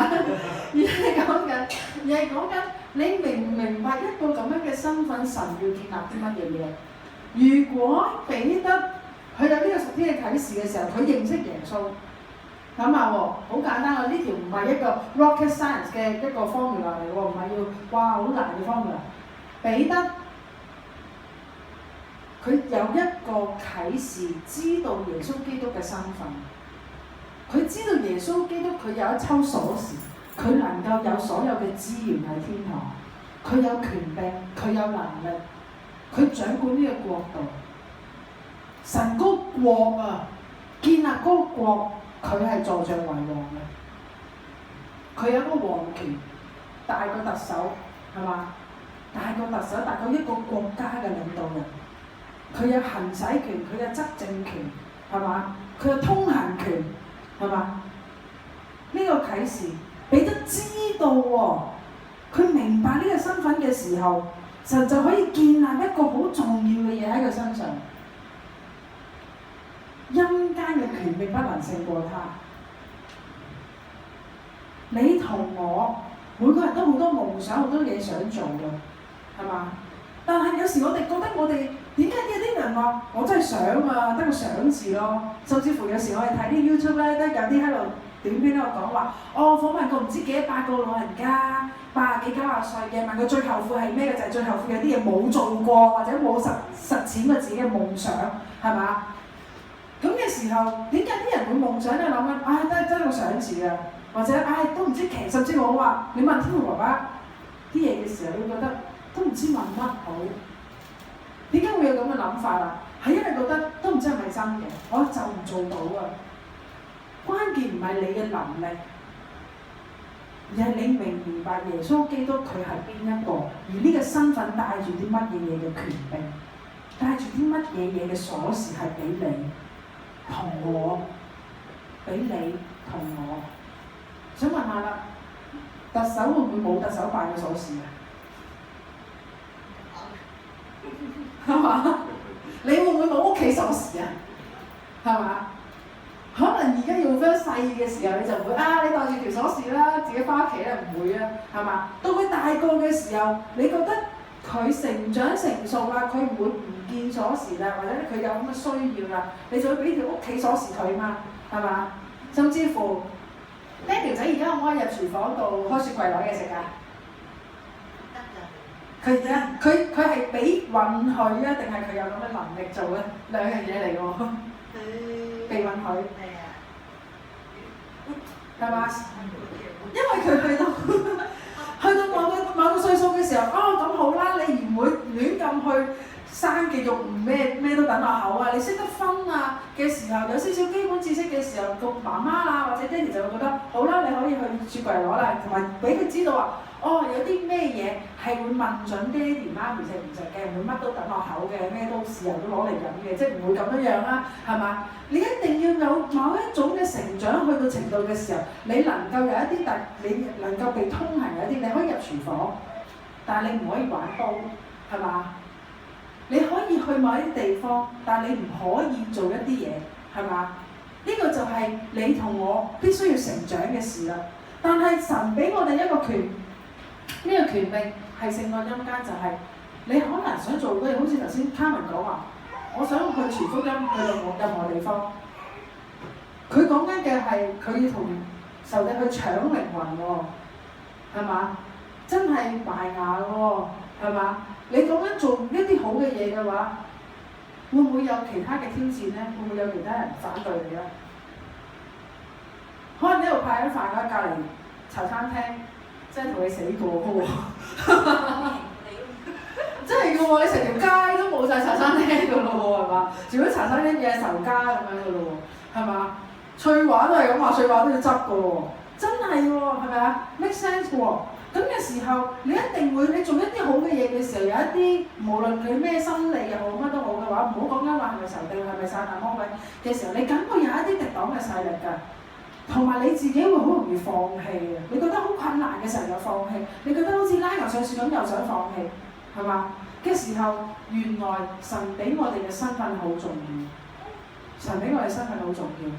而係講緊你明唔明白一個咁樣嘅身份，神要建立啲乜嘢嘢？如果彼得佢有呢個屬天嘅啟示嘅時候，佢認識耶穌。諗下喎，好簡單啊！呢條唔係一個 rocket science 嘅一個 formula 嚟喎，唔係要哇好難嘅 formula。彼得佢有一個啟示，知道耶穌基督嘅身份。佢知道耶穌基督佢有一抽鎖匙，佢能夠有所有嘅資源喺天堂，佢有權柄，佢有能力，佢掌管呢個國度。神嗰個國啊，建立嗰個國。佢係坐像為王嘅，佢有個王權，大過特首，係嘛？大過特首，大過一個國家嘅領導人。佢有行使權，佢有執政權，係嘛？佢有通行權，係嘛？呢個啟示，彼得知道喎，佢明白呢個身份嘅時候，神就可以建立一個好重要嘅嘢喺佢身上。陰間嘅權柄不能勝過他。你同我每個人都好多夢想，好多嘢想做嘅，係嘛？但係有時我哋覺得我哋點解有啲人話我真係想啊，得個想字咯。甚至乎有時我哋睇啲 YouTube 咧，都有啲喺度短片喺度講話，訪問過唔知幾百個老人家，80幾90歲嘅，問佢最後悔係咩嘅？就係最後悔有啲嘢冇做過，或者冇實踐過自己嘅夢想，係嘛？咁嘅時候，點解啲人會夢想咧？諗緊，得個想字啊，或者都唔知其實，甚至我話你問天父爸爸啲嘢嘅時候，你會覺得都唔知問乜好。點解會有咁嘅諗法啊？係因為覺得都唔知係咪真嘅，我就唔做到啊。關鍵唔係你嘅能力，而係你明白耶穌基督佢係邊一個，而呢個身份帶住啲乜嘢嘢嘅權柄，帶住啲乜嘢嘢嘅鎖匙係俾你。同我，俾你同我，想問下啦，特首會唔會冇特首辦嘅鎖匙啊？係嘛？你會唔會冇屋企鎖匙啊？係嘛？可能而家用翻細嘅時候，你就會你帶住條鎖匙啦，自己翻屋企啦，唔會啊，係嘛？到佢大個嘅時候，你覺得佢成長成熟啦，佢唔會唔見鎖匙啦，或者佢有咁嘅需要啦，你就會俾條屋企鎖匙佢嘛，係嘛？甚至乎爹條仔而家可唔可以入廚房度開雪櫃攞嘢食啊？佢係俾允許啊，定係佢有咁嘅能力做咧？兩樣嘢嚟喎。被允許。係啊。係嘛？因為佢去到某個歲數嘅時候，咁好啦，你唔會亂咁去生嘅肉唔咩都等落口啊！你識得分啊嘅時候，有少少基本知識嘅時候，個媽媽啊或者爹哋就會覺得好啦，你可以去雪櫃攞啦，同埋俾佢知道話，有啲咩嘢係會問準爹哋媽咪食唔食嘅，唔會乜都等落口嘅，咩都豉油都攞嚟飲嘅，即係唔會咁樣樣啦，係嘛？你一定要有某一種嘅成長去到程度嘅時候，你能夠有一啲你能夠被通行有一啲，你可以入廚房，但係你唔可以玩刀，係嘛？你可以去某啲地方，但係你唔可以做一啲嘢，係嘛？呢個就係你同我必須要成長嘅事啦。但係神俾我哋一個權，呢個權柄係勝過陰間，就係你可能想做嘅嘢，好似頭先卡文講話，我想去傳福音去到我任何地方。佢講緊嘅係佢要同仇敵去搶靈魂喎，係嘛？真係埋牙喎，係嘛？你講緊做一啲好嘅嘢嘅話，會唔會有其他嘅挑戰咧？會唔會有其他人反對你咧？可能呢度派緊飯喺隔離茶餐廳，真係同你死過嘅喎。真係嘅喎，你成條街都冇晒茶餐廳嘅咯喎，係嘛？如果茶餐廳嘢仇家咁樣嘅咯喎，係嘛？翠華都係咁話，翠華都要執嘅喎，真係喎，係咪啊 ？make sense 喎。咁嘅時候，你一定會，你做一啲好嘅嘢嘅時候，有一啲無論佢咩心理又好，乜都好嘅話，唔好講緊話係咪仇敵，係咪撒旦魔鬼嘅時候，你梗會有一啲敵擋嘅勢力㗎。同埋你自己會好容易放棄嘅，你覺得好困難嘅時候又放棄，你覺得好似拉牛上樹咁又想放棄，係嘛？嘅時候，原來神俾我哋嘅身份好重要，神俾我哋身份好重要，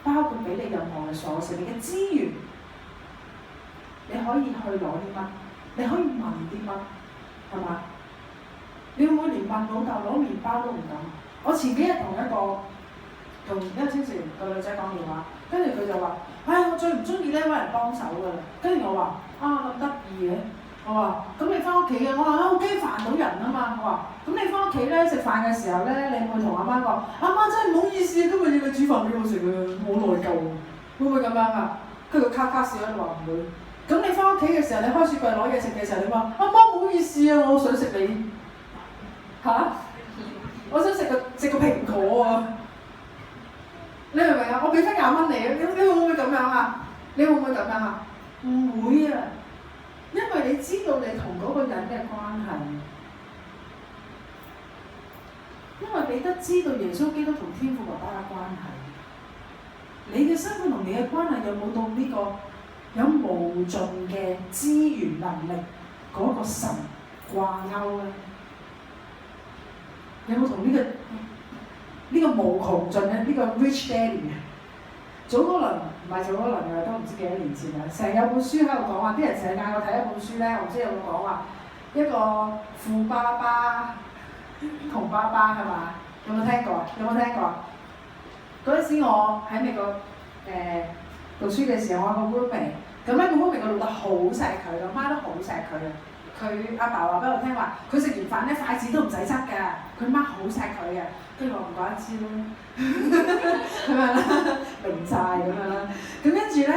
包括俾你任何嘅鎖匙，你嘅資源，你可以去攞啲乜，你可以問啲乜，係嘛？你會唔會連問老豆攞麵包都唔敢？我前幾日同一個青少年個女仔講電話，跟住佢就話：唉，我最唔中意咧揾人幫手㗎啦。跟住我話：咁得意嘅。我話：咁你翻屋企嘅？我話：我驚煩到人啊嘛。我話：咁你翻屋企咧食飯嘅時候咧，你會同阿媽講：阿媽真係唔好意思，今日要你煮飯俾我食啊，好內疚啊。會唔會咁樣啊？跟住佢咔咔笑咗，話唔會。咁你翻屋企嘅時候，你開雪櫃攞嘢食嘅時候，你話：阿媽唔好意思啊，我想食你嚇，我想食個蘋果啊！你明唔明啊？我俾翻20蚊你啊！你會唔會咁樣啊？你會唔會咁樣啊？唔會啊！因為你知道你同嗰個人嘅關係，因為彼得知道耶穌基督同天父爸爸嘅關係，你嘅身份同你嘅關係有冇到呢個有無盡嘅資源能力嗰個神掛鈎咧？有冇同呢個無窮盡咧？呢個 Rich Daddy 早嗰輪唔係早嗰輪嘅，都唔知幾多年前啦。成日有本書喺度講話，啲人成日嗌我睇一本書咧，我唔知有冇講話一個富爸爸、窮爸爸係嘛？有冇聽過啊？有冇聽過啊？嗰陣時我喺美國讀書嘅時候，我有個 roommate，咁咧個 roommate 個老豆好錫佢，個媽都好錫佢嘅。佢阿爸話俾我聽話，佢食完飯咧筷子都唔使執㗎，佢媽好錫佢嘅。跟住我唔怪得知啦，咁樣啦，明晒咁樣啦。咁跟住咧，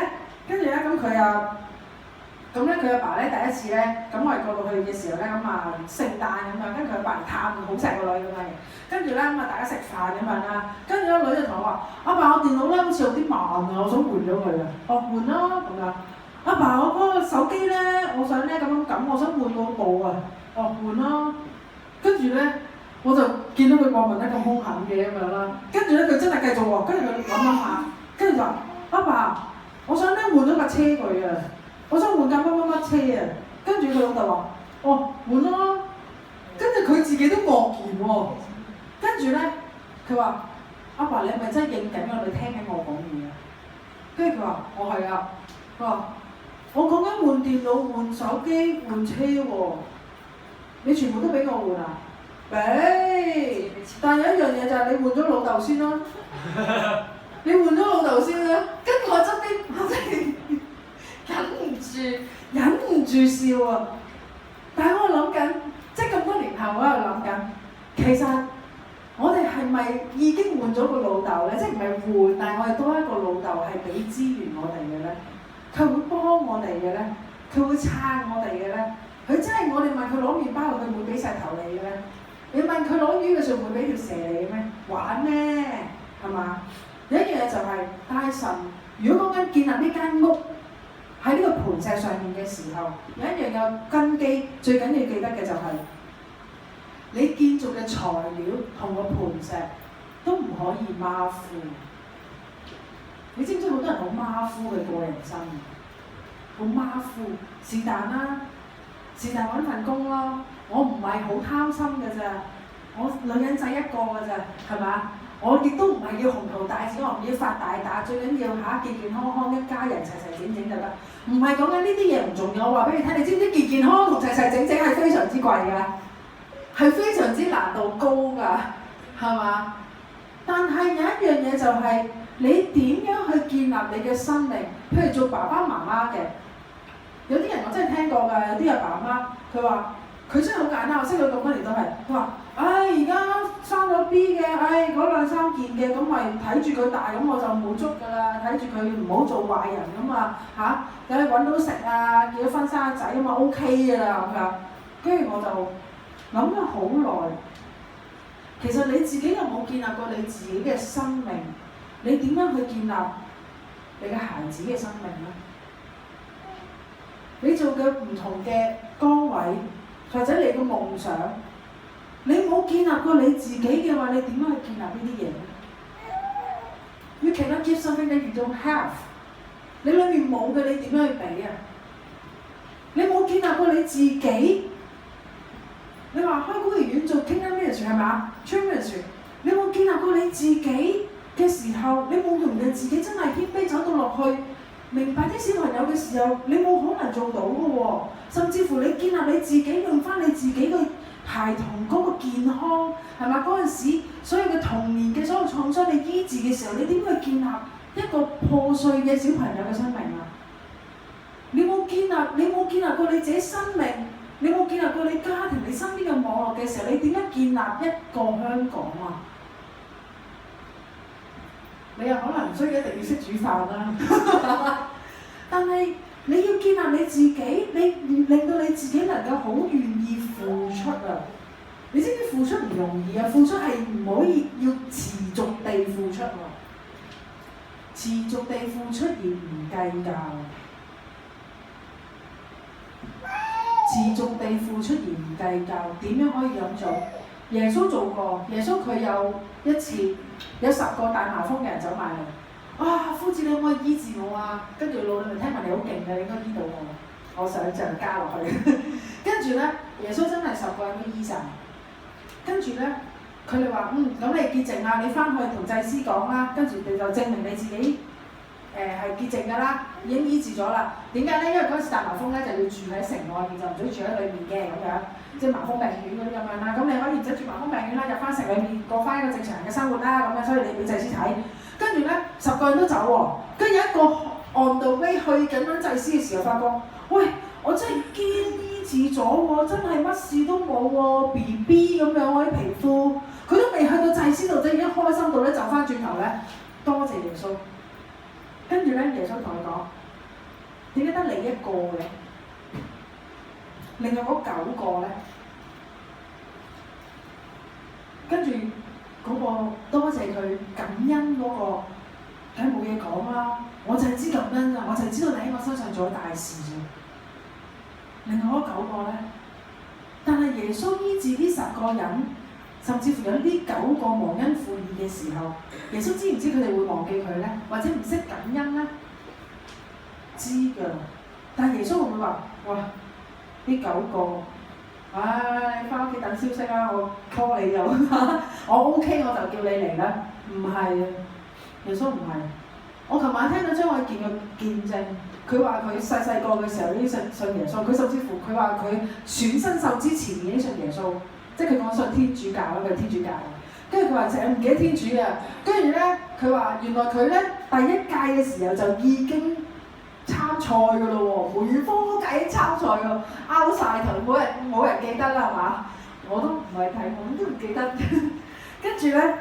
咁佢阿爸咧第一次咧，咁我哋過到去嘅時候咧，咁啊聖誕咁樣，跟住佢阿爸嚟探，好錫個女咁樣嘅。跟住咧咁啊大家食飯咁樣啦，跟住個女就同我話：阿爸，我電腦咧好似有啲慢啊，我想換咗佢啊。哦，換啦咁樣。阿爸，我嗰個手機咧，我想咧咁，我想換個部啊。哦，換啦。跟住咧，我就見到佢過問得咁兇狠嘅咁樣啦。跟住咧，佢真係繼續喎。跟住佢諗下，跟住就話：阿爸，我想咧換咗架車佢啊，我想換架乜車啊。跟住佢老豆話：哦，換啦。跟住佢自己都愕然喎。跟住咧，佢話：阿爸，你係咪真係應緊我？你聽緊我講嘢啊？跟住佢話：我係啊。佢話：我講緊換電腦、換手機、換車喎，你全部都俾我換啊？俾，但有一樣嘢就係你換咗老豆先啦。你換咗老豆先啦，跟住我側邊，我真係忍唔住笑啊！但係我諗緊，即係咁多年後我喺度諗緊，其實我哋係咪已經換咗個老豆咧？即係唔係換，但係我哋多一個老豆係俾資源我哋嘅咧？佢會幫我哋嘅咧，佢會撐我哋嘅咧，佢真係我哋問佢攞麵包，佢會俾石頭你嘅咧？你問佢攞魚嘅時候會俾條蛇你嘅咩？玩咩？係嘛？有一樣嘢就係大神，如果講緊建立呢間屋喺呢個盤石上面嘅時候，有一樣有根基，最緊要記得嘅就係你建築嘅材料同個盤石都唔可以馬虎。你知唔知好多人好馬虎去過人生？好馬虎，是但啦，是但揾份工咯。我唔係好貪心嘅咋，我女人仔一個嘅咋，係嘛？我亦都唔係要鴻圖大志，我唔要發大達，最緊要健健康康一家人齊齊整整就得。唔係講緊呢啲嘢唔重要，我話俾你聽，你知唔知健健康同齊齊整整係非常之貴㗎，係非常之難度高㗎，係嘛？但係有一樣嘢就係、你點樣去建立你嘅生命？譬如做爸爸媽媽嘅，有啲人我真係聽過㗎，有啲阿爸阿媽佢話佢真係好簡單，我識佢咁多年都係，佢話而家生咗 B 嘅，嗰2、3件嘅，咁咪睇住佢大，咁我就冇足㗎啦，睇住佢唔好做壞人咁啊嚇，等佢揾到食啊，結咗婚生仔咁啊 OK 㗎啦咁樣。跟住我就諗咗好耐，其實你自己有冇建立過你自己嘅生命？你點樣去建立你嘅孩子嘅生命呢？你做嘅唔同嘅崗位，或者你嘅夢想，你冇建立過你自己嘅話，你點樣去建立呢啲嘢呢？ You cannot give something that you don't have。你裏面冇嘅，你點樣去俾啊？你冇建立過你自己。你話開孤兒院做 Kingdom Ministry 係嘛 ？Children Ministry， 你冇建立過你自己嘅時候，你冇同你自己真係謙卑走到落去，明白啲小朋友嘅時候，你冇可能做到嘅喎。甚至乎你建立你自己，用翻你自己嘅孩童嗰個健康係嘛？嗰陣時所有嘅童年嘅所有創傷，你醫治嘅時候，你點去建立一個破碎嘅小朋友嘅生命啊？你冇建立過你自己生命。你冇建立過你家庭、你身邊嘅網絡嘅時候，你點樣建立一個香港啊？你又可能唔需要一定要識煮飯啦，但係你要建立你自己，你令到你自己能夠好願意付出啊！你知唔知付出唔容易啊？付出係唔可以要持續地付出喎，持續地付出而唔計較。持續地付出而唔計較，點樣可以咁做？耶穌做過，耶穌佢有一次有10個大麻風嘅人走埋嚟，夫子你可唔可以醫治我啊？跟住老裏面聽聞你好勁嘅，你應該醫到我想像加落去。跟住咧，耶穌真係10個人都醫晒。跟住咧，佢哋話咁你潔淨啦，你翻去同祭司講啦，跟住你就證明你自己。係潔淨㗎啦，已經醫治咗啦。點解咧？因為嗰陣時大麻風咧就要住喺城外面，就唔準住喺裏面嘅咁樣，即係麻風病院嗰啲咁樣啦。咁你可以唔使住麻風病院啦，入翻城裏面過翻一個正常人嘅生活啦。咁樣，所以你俾祭司睇。跟住咧10個人都走喎，跟住有一個 on the way 去緊揾祭司嘅時候，發覺喂，我真係堅醫治咗喎，真係乜事都冇喎 ，BB 咁樣喎啲皮膚，佢都未去到祭司度，就已經開心到咧，走翻轉頭咧，多謝耶穌。跟住咧，耶穌同佢講：點解得你一個嘅？另外嗰9個咧？跟住嗰個多謝佢感恩嗰個，梗係冇嘢講啦。我就係知感恩咋，我就係知道你喺我身上做咗大事啫。另外嗰9個咧，但係耶穌醫治呢10個人，甚至乎有呢9個忘恩負義嘅時候，耶穌知唔知佢哋會忘記佢咧？或者唔識感恩咧？知㗎，但係耶穌會唔會話：哇，呢9個，你翻屋企等消息啦，我 call 你就，我 OK 我就叫你嚟啦。唔係啊，耶穌唔係。我琴晚聽到張偉健嘅見證，佢話佢細個嘅時候已經信耶穌，佢甚至乎佢話佢選新秀之前已經信耶穌。即係佢講信天主教啦，佢係天主教。跟住佢話成日唔記得天主嘅。跟住咧，佢話原來佢咧第1屆嘅時候就已經參賽㗎咯喎，梅科計參賽㗎，拗晒頭，冇人記得啦係嘛？我都唔係睇，我都唔記得。跟住咧，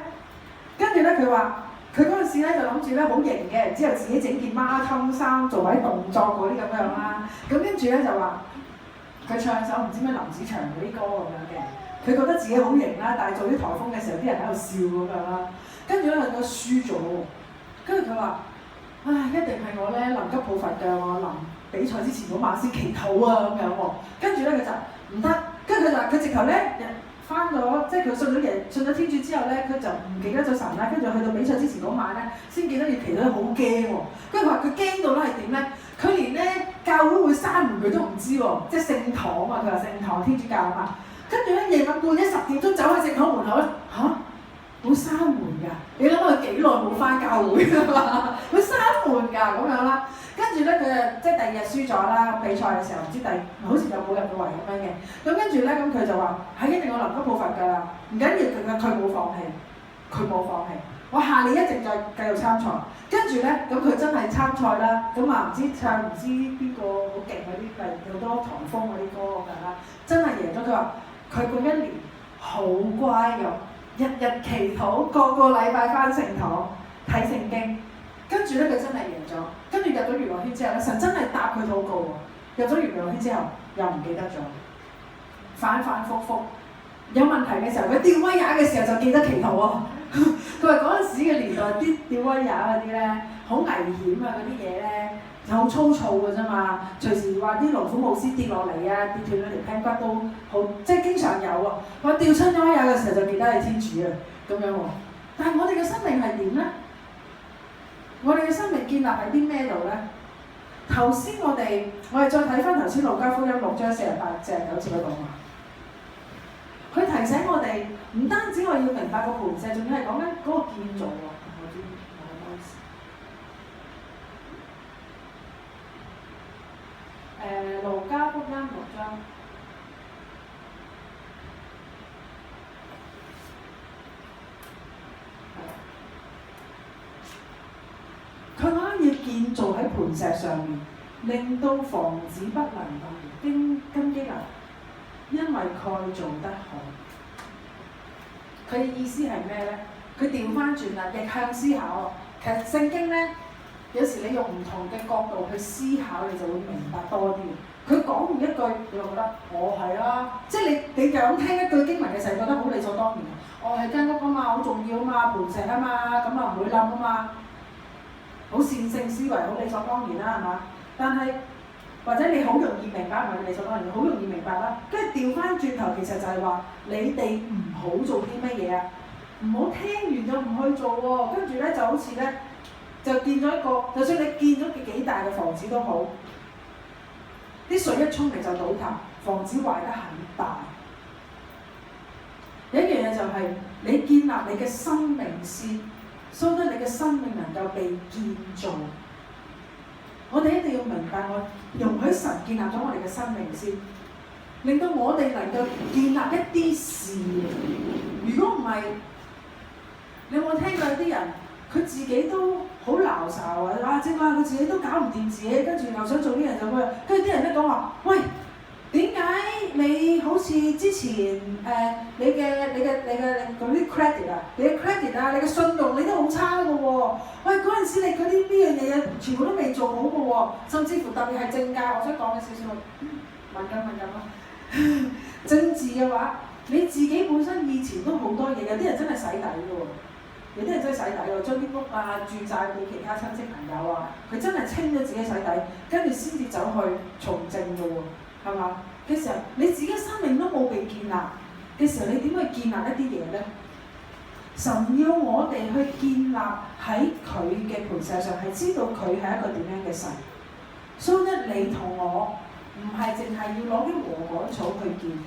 佢話佢嗰陣時咧就諗住咧好型嘅，之後自己整件孖襟衫做埋啲動作嗰啲咁樣啦。咁跟住咧就話佢唱首唔知咩林子祥嗰啲歌咁樣嘅。佢覺得自己好型啦，但係做啲颱風嘅時候，啲人喺度笑咁樣啦。跟住咧，佢輸咗喎。跟住佢話：一定係我咧臨急抱佛嘅，我臨比賽之前嗰晚先祈禱啊咁樣喎。跟住咧，佢就唔得。跟住佢就話：佢直頭咧翻咗，即係佢信咗天主之後咧，佢就唔記得咗神啦。跟住去到比賽之前嗰晚咧，先記得要祈禱，好驚喎。跟住佢話：佢驚到咧係點咧？佢連咧教會會閂門佢都唔知喎，即係聖堂啊！佢話聖堂天主教啊嘛。跟住咧，夜晚半夜10點鐘走喺聖堂門口咧，會閂門㗎！你諗下佢幾耐冇翻教會啊嘛？會閂門㗎咁樣啦。跟住咧，佢即係第2日輸咗啦，比賽嘅時候唔知好似有冇入到圍咁樣嘅。咁跟住咧，咁佢就話：係一定我臨急抱佛㗎啦，唔緊要，佢冇放棄，佢冇放棄。我下年一定再繼續參賽。跟住咧，咁佢真係參賽啦，咁啊唔知唱唔知邊個好勁嗰啲，例如好多唐風嗰啲歌咁樣啦，真係贏咗。佢話佢嗰一年好乖又日日祈禱，個禮拜返聖堂睇聖經，跟住咧佢真係贏咗。跟住入咗娛樂圈之後咧，神真係答佢禱告喎。入咗娛樂圈之後又唔記得咗，反反覆覆有問題嘅時候，佢吊威亞嘅時候就記得祈禱喎。佢話嗰陣時嘅年代啲吊威亞嗰啲咧好危險啊，嗰啲嘢咧好粗糙嘅啫嘛，隨時話啲龍虎武師跌落嚟啊，跌斷咗條頸骨都好，即係經常有喎。我吊親咗威亞嘅時候就記得係天主啊，咁樣喎。但係我哋嘅生命係點咧？我哋嘅生命建立喺啲咩度咧？頭先我哋再睇翻頭先路加福音6章48至49節嗰度啊，佢提醒我哋唔單止我要明白個盤石，仲要係講緊嗰個建造喎。路加福音6章。佢話要建造喺盤石上面，令到房子不能動，根基難，因為蓋造得好。佢嘅意思係咩咧？佢調翻轉啦，逆向思考。其實聖經咧，有時你用唔同嘅角度去思考，你就會明白多啲。佢講完一句，你就覺得係啊，即係你就咁聽一句經文嘅時候，覺得好理所當然。係間屋啊嘛，好重要啊嘛，盤石啊嘛，咁啊唔會冧啊嘛。好線性思維，好理所當然啦，係嘛？但係或者你好容易明白，唔係理所當然，好容易明白啦。跟住調翻轉頭，其實就係話你哋唔好做啲乜嘢啊？唔好聽完就唔去做喎。跟住咧就好似咧就建咗一個，就算你建咗幾大嘅房子都好，啲水一衝嚟就倒塌，房子壞得很大。有一樣嘢就係你建立你嘅生命先。所以你嘅生命能夠被建造，我哋一定要明白，我容許神建立咗我哋嘅生命先，令到我哋能夠建立一啲事。如果唔係，你有冇聽過有啲人佢自己都好鬧嘈啊？正話佢自己都搞唔掂自己，跟住又想做呢樣就嗰樣，跟住啲人都講話：喂，點解你好似之前你嘅嗰啲 credit 啊，你嘅 credit 啊，你嘅信用你都好差嘅喎。喂，嗰陣時你嗰啲呢樣嘢全部都未做好嘅喎，甚至乎特別係政界，我想講嘅少少敏感咯。政治嘅話，你自己本身以前都好多嘢，有啲人真係洗底嘅喎，有啲人真係洗底喎，將啲屋啊轉晒俾其他親戚朋友啊，佢真係清咗自己洗底，跟住先至走去從政嘅喎，係嘛？嘅時候，你自己生命都冇被建立嘅時候，你點去建立一啲嘢咧？神要我哋去建立喺佢嘅磐石上，係知道佢係一個點樣嘅神。所以咧，你同我唔係淨係要攞啲禾稈草去建，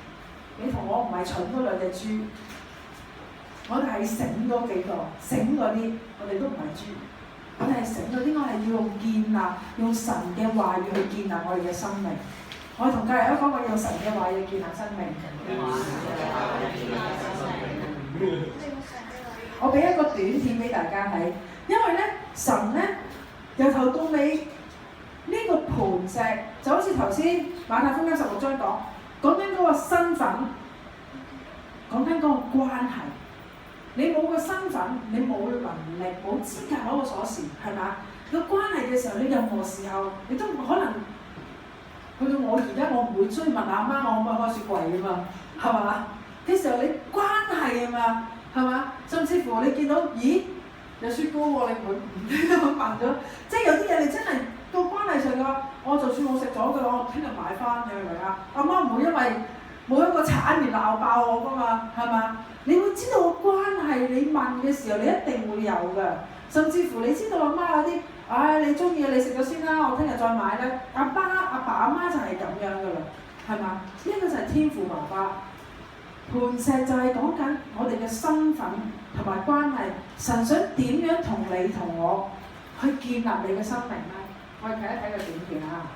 你同我唔係蠢嗰兩隻豬，我哋係醒嗰幾個，醒嗰啲，我哋都唔係豬，我哋係醒嗰啲，我係要用建立，用神嘅話語去建立我哋嘅生命。我同隔離一講，我用神嘅話語建立生命。我俾一個短片俾大家睇，因為咧神咧由頭到尾呢個磐石就好似頭先馬太福音16章講緊嗰個身份，講緊嗰個關係。你冇個身份，你冇能力，冇資格攞個鎖匙，係嘛？個關係嘅時候，你任何時候你都可能。去到我而家，我唔會追問阿媽，我可唔可以開雪櫃㗎嘛？係嘛？嘅時候你關係啊嘛，係嘛？甚至乎你見到，咦有雪糕喎，你唔會咁問咗。即係有啲嘢你真係到關係上嘅話，我就算我食咗嘅話，我聽日買翻，你明唔明啊？阿媽唔會因為冇一個產而鬧爆我㗎嘛，係嘛？你會知道個關係，你問嘅時候你一定會有㗎。甚至乎你知道阿媽嗰啲，你中意嘅你食咗先啦，我聽日再買咧。阿爸阿媽就係咁樣㗎啦，係嘛？呢個就係天父爸爸。磐石就係講緊我哋嘅身份同埋關係，神想點樣同你同我去建立你嘅生命咧？我哋睇一睇個短片啊！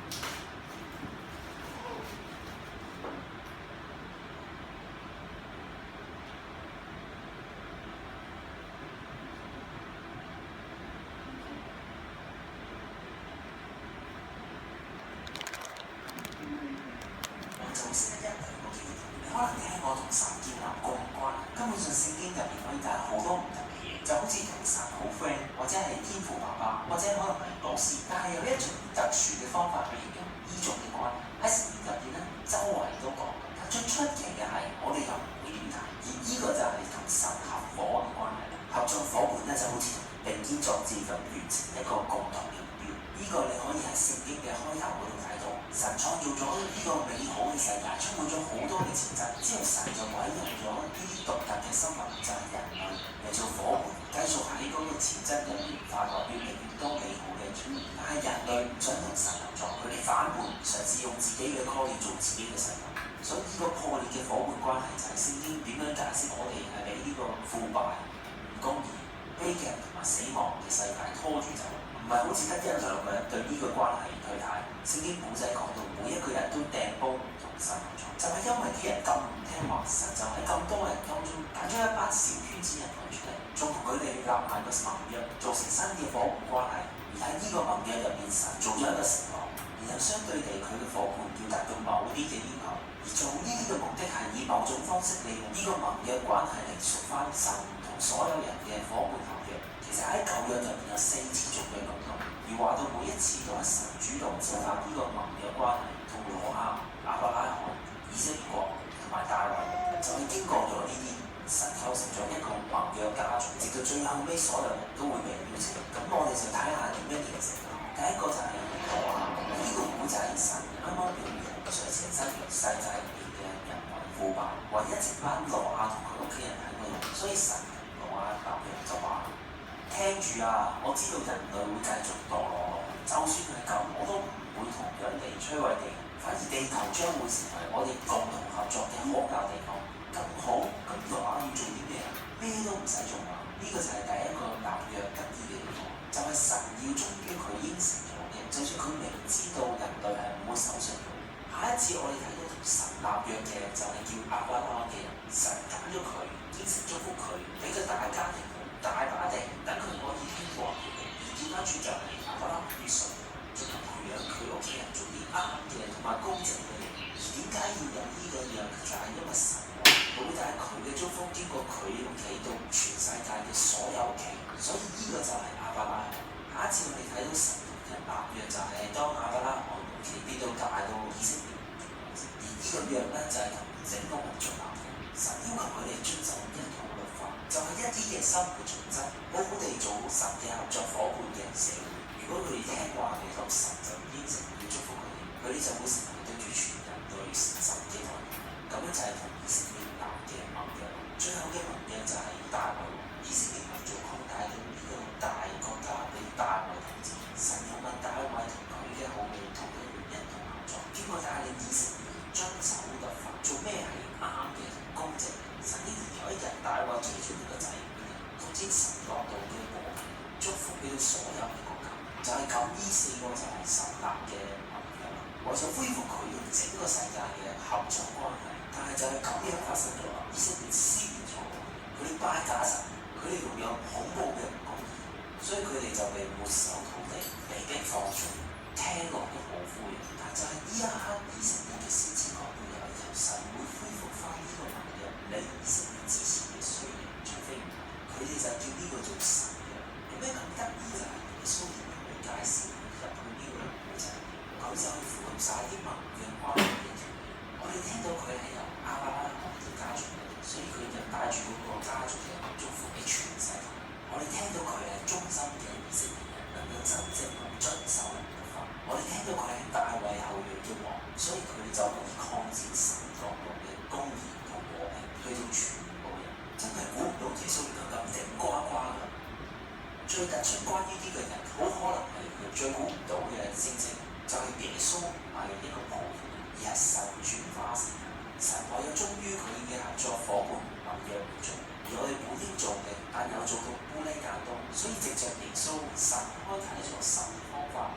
可能聽過同神建立個人關係，根本上聖經入邊可以解好多唔同嘅嘢，就好似同神好 friend，或者係天父爸爸，或者可能係老師，但係有一種特殊嘅方法去形容呢種嘅關係喺聖經入邊咧，周圍都講。但最出奇嘅係，我哋又唔會點睇，而呢個就係同神合夥嘅關係啦。合作夥伴咧就好似並肩作戰咁完成一個共同嘅目標。呢個你可以喺聖經嘅開頭嗰度睇到，神創造咗呢個美好嘅世界，充滿咗好多嘅潛質。之後神就委任咗呢啲獨特嘅生物，就係人類嚟做夥伴，繼續喺嗰個潛質入面發掘越嚟越多美好嘅轉變。但係人類唔想同神合作，佢哋反叛，嘗試用自己嘅概念做自己嘅世界。所以呢個破裂嘅夥伴關係就係聖經點樣解釋我哋係俾呢個腐敗、唔公義、悲劇同埋死亡嘅世界拖住走。唔係好似得一兩個人對呢個關係去睇，聖經古仔講到每一個人都掟煲同神合作，就係因為啲人咁唔聽話，神就喺咁多人當中揀咗一班小圈子人類出嚟，仲同佢哋立下個盟約，做成新嘅夥伴關係。而喺呢個盟約入面，神做咗一個承諾，然後相對地佢嘅夥伴要達到某啲嘅要求，而做呢啲嘅目的係以某種方式利用呢個盟約關係嚟贖翻神同所有人嘅夥伴合約。其實喺舊約入面有4次做嘅咁多，而話到每一次都係神主動設立呢個盟約關係，同挪亞、亞伯拉罕、以色列國同埋大衛，就係經過咗呢啲，神構成咗一個盟約家族，直到最後尾所有人都會被邀請。咁我哋就睇下點樣形成。第一個就係挪亞，呢個古仔神啱啱表現上前身世界入面嘅人為腐敗，唯一剩翻挪亞同佢屋企人喺嗰度，所以神同挪亞立約就話。聽住啊！我知道人類會繼續墮落，就算係咁，我都唔會同樣地摧毀地，反而地球將會成為我哋共同合作嘅可靠地方。咁好，咁挪亞要做啲咩啊？咩都唔使做啊！呢個就係第一個立約得意嘅地方，就係神要忠於佢應承咗嘅，就算佢明知道人類係唔會守信用。下一次我哋睇到同神立約嘅就係叫亞伯拉罕嘅人，神揀咗佢，應承祝福佢，俾個大家庭。大把地等佢可以天國嘅，而調翻轉就係亞伯拉罕必須盡量培養佢屋企人做啲啱嘅同埋公正嘅嘢。而點解要有呢個約？就係因為神會帶佢嘅祝福經過佢屋企到全世界嘅所有屋企，所以呢個就係亞伯拉罕。下一次我哋睇到神同人立約就係當亞伯拉罕屋企變到大到以色列，而呢個約咧就係同整個民族立約，神要求佢哋遵守一套律法。就係一啲嘅生活準則，好好地做神嘅合作伙伴嘅社會。如果佢哋聽話嘅，咁神就應承要祝福佢哋就會成為對住全人類神嘅代表。咁樣就係同以色列立嘅盟約。最後嘅盟約就係大衛以色列民族擴大到呢個大國家俾大衛統治。神又問大衛同佢嘅後裔同一樣一同合作，經過帶領以色列遵守律法，做咩係啱嘅公正。神呢有一日大衛記住呢個仔，總之神落到嘅和平祝福俾到所有嘅國家，就係咁。呢4個就係神立嘅盟約，為咗恢復佢同整個世界嘅合作關係。但係就係咁樣發生咗，以色列撕裂咗，佢哋拜假神，佢哋擁有恐怖嘅唔公義，所以佢哋就被沒收土地，被逼放逐，聽落都好灰。但就係呢一刻，以色列嘅先知講到有一日神會恢復翻呢個盟約，你以色列之前嘅需要，除非唔係，佢哋就叫呢個做神約。有咩咁得意就係耶穌點樣去介紹入去呢個古仔，佢就去符合晒啲盟約關係嘅條件。我哋聽到佢係由亞伯拉罕嘅家族嚟，所以佢就帶住嗰個家族嘅祝福俾全世界。我哋聽到佢係忠心嘅以色列人，能夠真正咁遵守律法。我哋聽到佢係大衛後裔嘅王，所以佢就可以擴展神國度嘅公義同和平，去到全部人。真係估唔到耶穌原來咁頂呱呱㗎！最突出關於呢個人，好可能係佢最估唔到嘅星星，就係耶穌唔係一個普通人，而係神轉化成人。神為咗忠於佢嘅合作伙伴盟約而做，而我哋本應做嘅，但有做到烏哩簡多，所以藉着耶穌，神開啟咗新方法，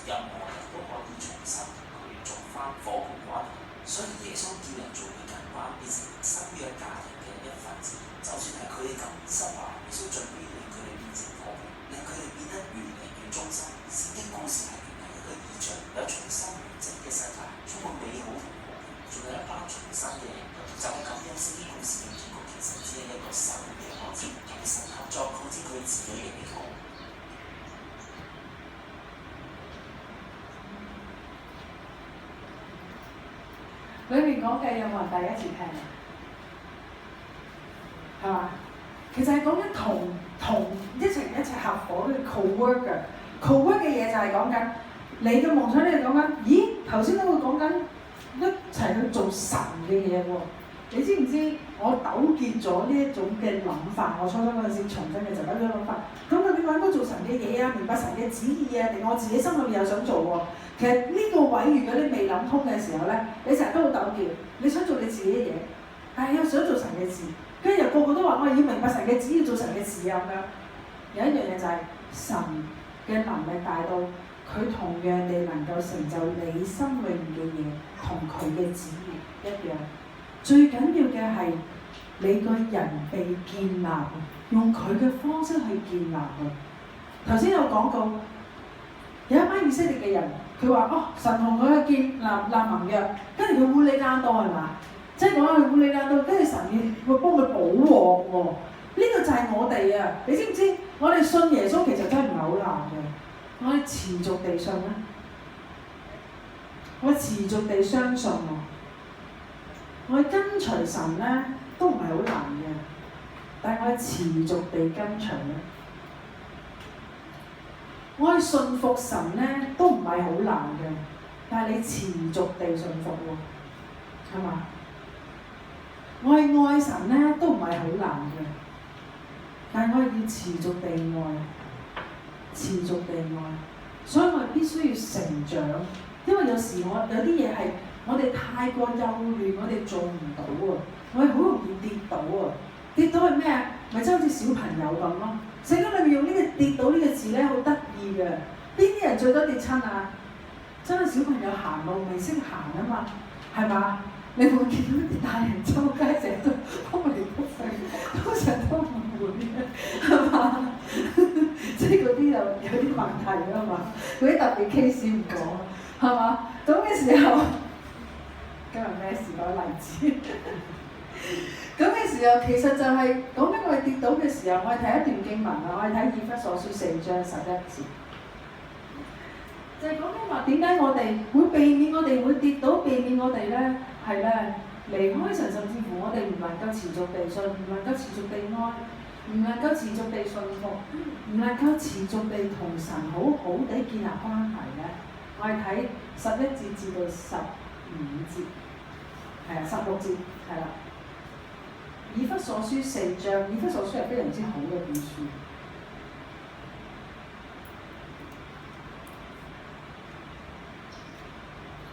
任何人都可以重新同佢做翻伙伴關係。所以耶穌叫人做嘅近關，變成新約家庭嘅一份子。就算係佢哋咁失敗，耶穌盡於令佢哋變成伙伴，令佢哋變得越嚟越忠心。聖經故事係原來一個異象，有重新完整嘅世界，充滿美好同和平。仲有一班重生嘅人，就係咁樣聖經故事嘅結局，其實只係一個神嘅可知，同神合作擴展佢自己嘅美好。裏面講嘅有冇人第一次聽啊？係嘛？其實係講緊同一齊合夥嘅 co-work 嘅 co-work 嘅嘢就係講緊你嘅夢想，你係講緊，咦頭先都會講緊一齊去做神嘅嘢喎。你知唔知我糾結咗呢一種嘅諗法？我初初嗰陣時重新嘅就有呢種諗法。咁究竟我應該做神嘅嘢啊，明白神嘅旨意啊，定我自己心裏面又想做喎？其實呢個位如果你未諗通嘅時候咧，你成日都好糾結，你想做你自己嘅嘢，但係又想做神嘅事，跟住又個個都話我係要明白神嘅旨意，做神嘅事啊咁樣。有一樣嘢就係神嘅能力大到佢同樣地能夠成就你心裏面嘅嘢，同佢嘅旨意一樣。最緊要嘅係你個人被建立，用佢嘅方式去建立佢。頭先有講過，有一班以色列嘅人，佢話哦，神同佢去建立盟約，跟住佢烏里單多係嘛？即係講佢烏里單多，跟住神會幫佢補鑊喎。呢個就係我哋啊！你知唔知？我哋信耶穌其實真係唔係好難嘅，我哋持續地信啦，我持續地相信喎。我跟隨神咧都唔係好難嘅，但係我持續地跟隨咧，我係信服神咧都唔係好難嘅，但係你持續地信服喎，係嘛？我係愛神咧都唔係好難嘅，但係我係要持續地愛，持續地愛，所以我係必須要成長，因為有時我有啲嘢係。我哋太過幼嫩，我哋做唔到啊！我哋好容易跌倒啊！跌倒係咩啊？咪真係好似小朋友咁咯。聖經裏面用呢個跌倒呢個字咧，好得意嘅。邊啲人最多跌親啊？真係小朋友行路未識行啊嘛，係嘛？你會見到啲大人周街成日都撲嚟撲去，通常都唔會嘅，係嘛？即係嗰啲有啲問題啊嘛，嗰啲特別 case 唔講，係嘛？咁嘅時候。今日咩事講例子？咁嘅時候，其實就係講緊我哋跌倒嘅時候，我哋睇一段經文啊，我哋睇以弗所書4章11節，就係講緊話點解我哋會避免我哋會跌倒，避免我哋咧係咧離開神，甚至乎我哋唔能夠持續地信，唔能夠持續地愛，唔能夠持續地信服，唔能夠持續地同神好好地建立關係咧。我哋睇11節至到15節。係啊，16節係啦。以弗所書4章，以弗所書係非常之好嘅一本書。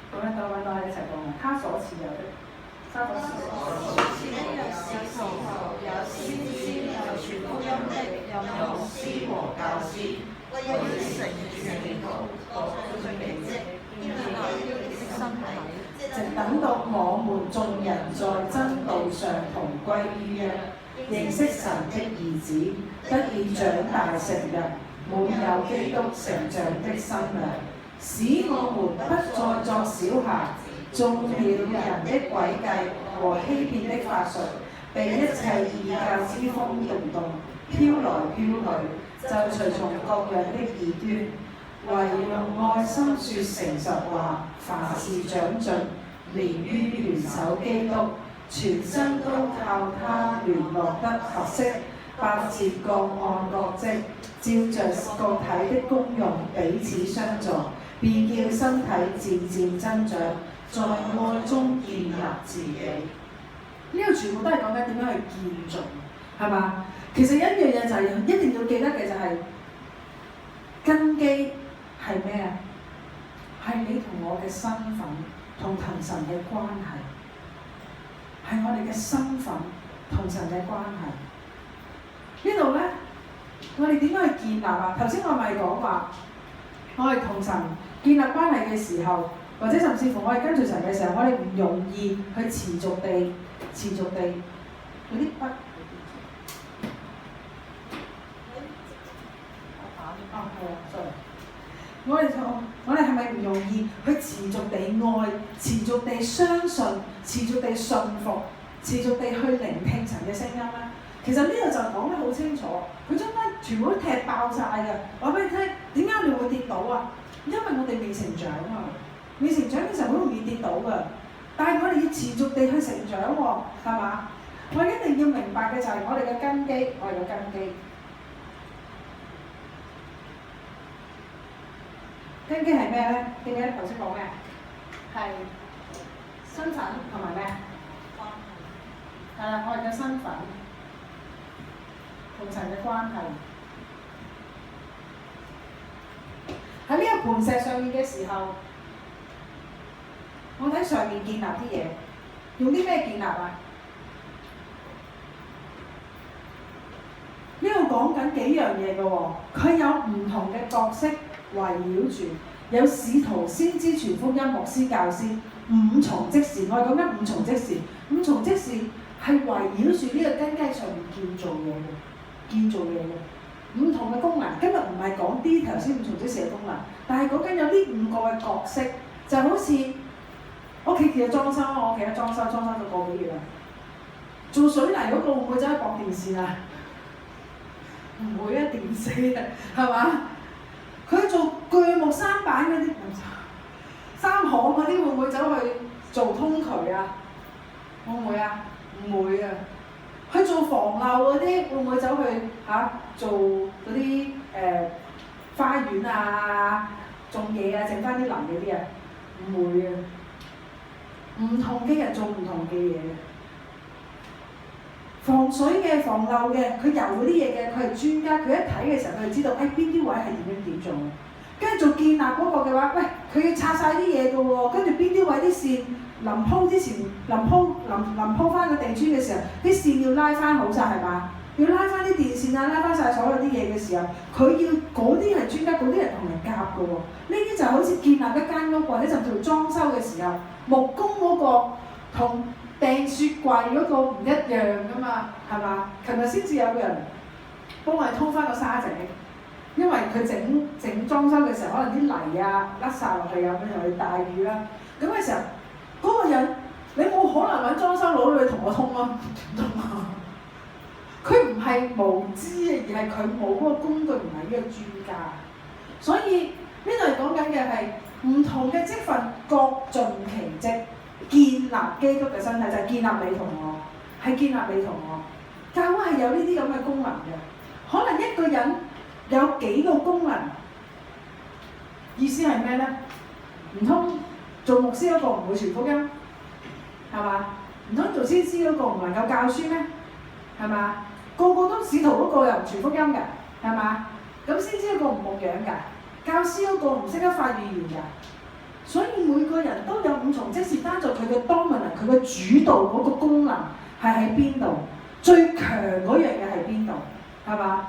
咁咧，各位都係一齊講嘅。他所賜有的，他所賜有使徒，有先知，有傳福音的，有牧師和教師，為成全徒，各盡其職，建立的身體。直等到我們眾人在真道上同歸於一，認識神的兒子，得以長大成人，滿有基督成長的身量，使我們不再作小孩，中了人的詭計和欺騙的法術，被一切異教之風動，飄來飄去，就隨從各樣的異端。唯用愛心說誠實話，凡事長進，連於元首基督，全身都靠他聯絡得合適，百節各按各職，照着各體的功用彼此相助，便叫身體漸漸增長，在愛中建立自己。呢個全部都係講緊點樣去建造，係嘛？其實一樣嘢就係一定要記得嘅就係根基。係咩啊？係你同我嘅身份同神嘅關係，係我哋嘅身份同神嘅關係。呢度咧，我哋點樣去建立啊？頭先我咪講話，我哋同神建立關係嘅時候，或者甚至乎我哋跟住神嘅時候，我哋唔容易去持續地嗰啲筆。係啊 ，sorry。我哋係咪唔容易去持續地愛、持續地相信、持續地信服、持續地去聆聽神嘅聲音咧？其實呢度就講得好清楚，佢將咧全部都踢爆晒嘅。話俾你聽，點解你會跌倒啊？因為我哋未成長啊，未成長嘅時候好容易跌倒㗎。但係我哋要持續地去成長喎，係嘛？我一定要明白嘅就係我哋嘅根基，我哋嘅根基。根基係咩咧？記唔記得頭先講咩？係身份同埋咩？係啦，我哋嘅身份同神嘅關係。喺呢個磐石上面嘅時候，我喺上面建立啲嘢，用啲咩建立啊？呢度講緊幾樣嘢嘅喎，佢有唔同嘅角色圍繞住，有使徒、先知、傳福音、牧師、教師，五重職事。我哋講緊五重職事，五重職事係圍繞住呢個根基上面建造嘢嘅，建造嘢嘅。唔同嘅功能，今日唔係講啲頭先五重職事嘅功能，但係講緊有呢五個嘅角色，就好似屋企嘅裝修，我屋企嘅裝修咗個幾月啦。做水泥嗰個會唔會走去綁電線啊？唔會啊，電死啊，係嘛？佢做鋸木三板嗰啲，三行嗰啲會唔會走去做通渠啊？會唔會啊？唔會啊！佢做防漏嗰啲會唔會走去做嗰啲花園啊、種嘢啊、整翻啲林嗰啲啊？唔會啊！唔同嘅人做唔同嘅嘢嘅，防水嘅、防漏嘅，佢油嗰啲嘢嘅，佢係專家。佢一睇嘅時候，佢就知道邊啲位係點做。跟住做建立嗰個嘅話，喂，佢要拆晒啲嘢嘅喎，跟住邊啲位啲線臨鋪之前，臨鋪翻個地磚嘅時候，啲線要拉翻好晒係嘛？要拉翻啲電線啊，拉翻晒所有啲嘢嘅時候，佢要嗰啲係專家，嗰啲人同人夾嘅喎。呢啲就好似建立一間屋或者甚至乎裝修嘅時候，木工嗰個同訂雪櫃嗰個唔一樣噶嘛，係嘛？琴日先至有個人幫我哋通翻個沙井，因為佢整裝修嘅時候，可能啲泥啊甩晒落去啊，咁又大雨啦。咁嘅時候，嗰個人你冇可能揾裝修佬去同我通咯，唔通啊？佢唔係無知啊，而係佢冇嗰個工具，唔係呢個專家。所以呢度係講緊嘅係唔同嘅職份各盡其職，建立基督嘅身體，就係建立你同我，係建立你同我。教會係有呢啲咁嘅功能嘅，可能一個人有幾個功能，意思係咩咧？唔通做牧師嗰個唔會傳福音，係嘛？唔通做先知嗰個唔能夠教書咩？係嘛？個個都使徒嗰個又唔傳福音㗎，係嘛？咁先知嗰個唔牧養㗎，教師嗰個唔識得發語言㗎。所以每個人都有五重職事，單在佢嘅 dominant，佢嘅主導嗰個功能係喺邊度？最強嗰樣嘢係邊度？係嘛？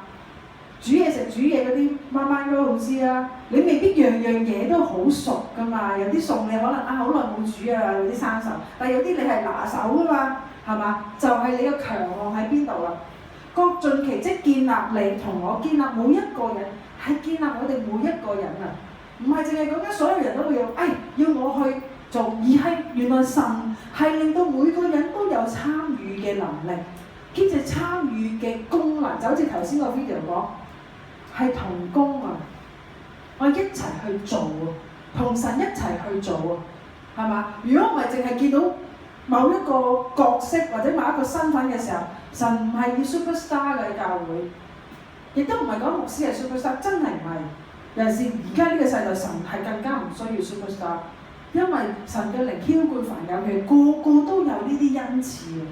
煮嘢食煮嘢嗰啲媽媽應該好知啦。你未必樣樣嘢都好熟㗎嘛，有啲餸你可能好耐冇煮啊，有啲生鏽，但係有啲你係拿手㗎嘛，係嘛？就係你嘅強項喺邊度啦？各盡其職，建立你同我，建立每一個人，係建立我哋每一個人啊！唔係淨係講緊所有人都會要我去做，而係原來神係令到每個人都有參與嘅能力，兼且參與嘅功能，就好似頭先個 video 講，係同工啊！我一齊去做啊，同神一齊去做啊，係嘛？如果唔係淨係見到某一個角色或者某一個身份嘅時候，神唔係要 superstar 嘅教會，亦都唔係講牧師係 superstar， 真係唔係。尤其是而家呢個世代，神係更加唔需要 superstar， 因為神嘅靈澆灌凡有嘅，個個都有呢啲恩賜嘅。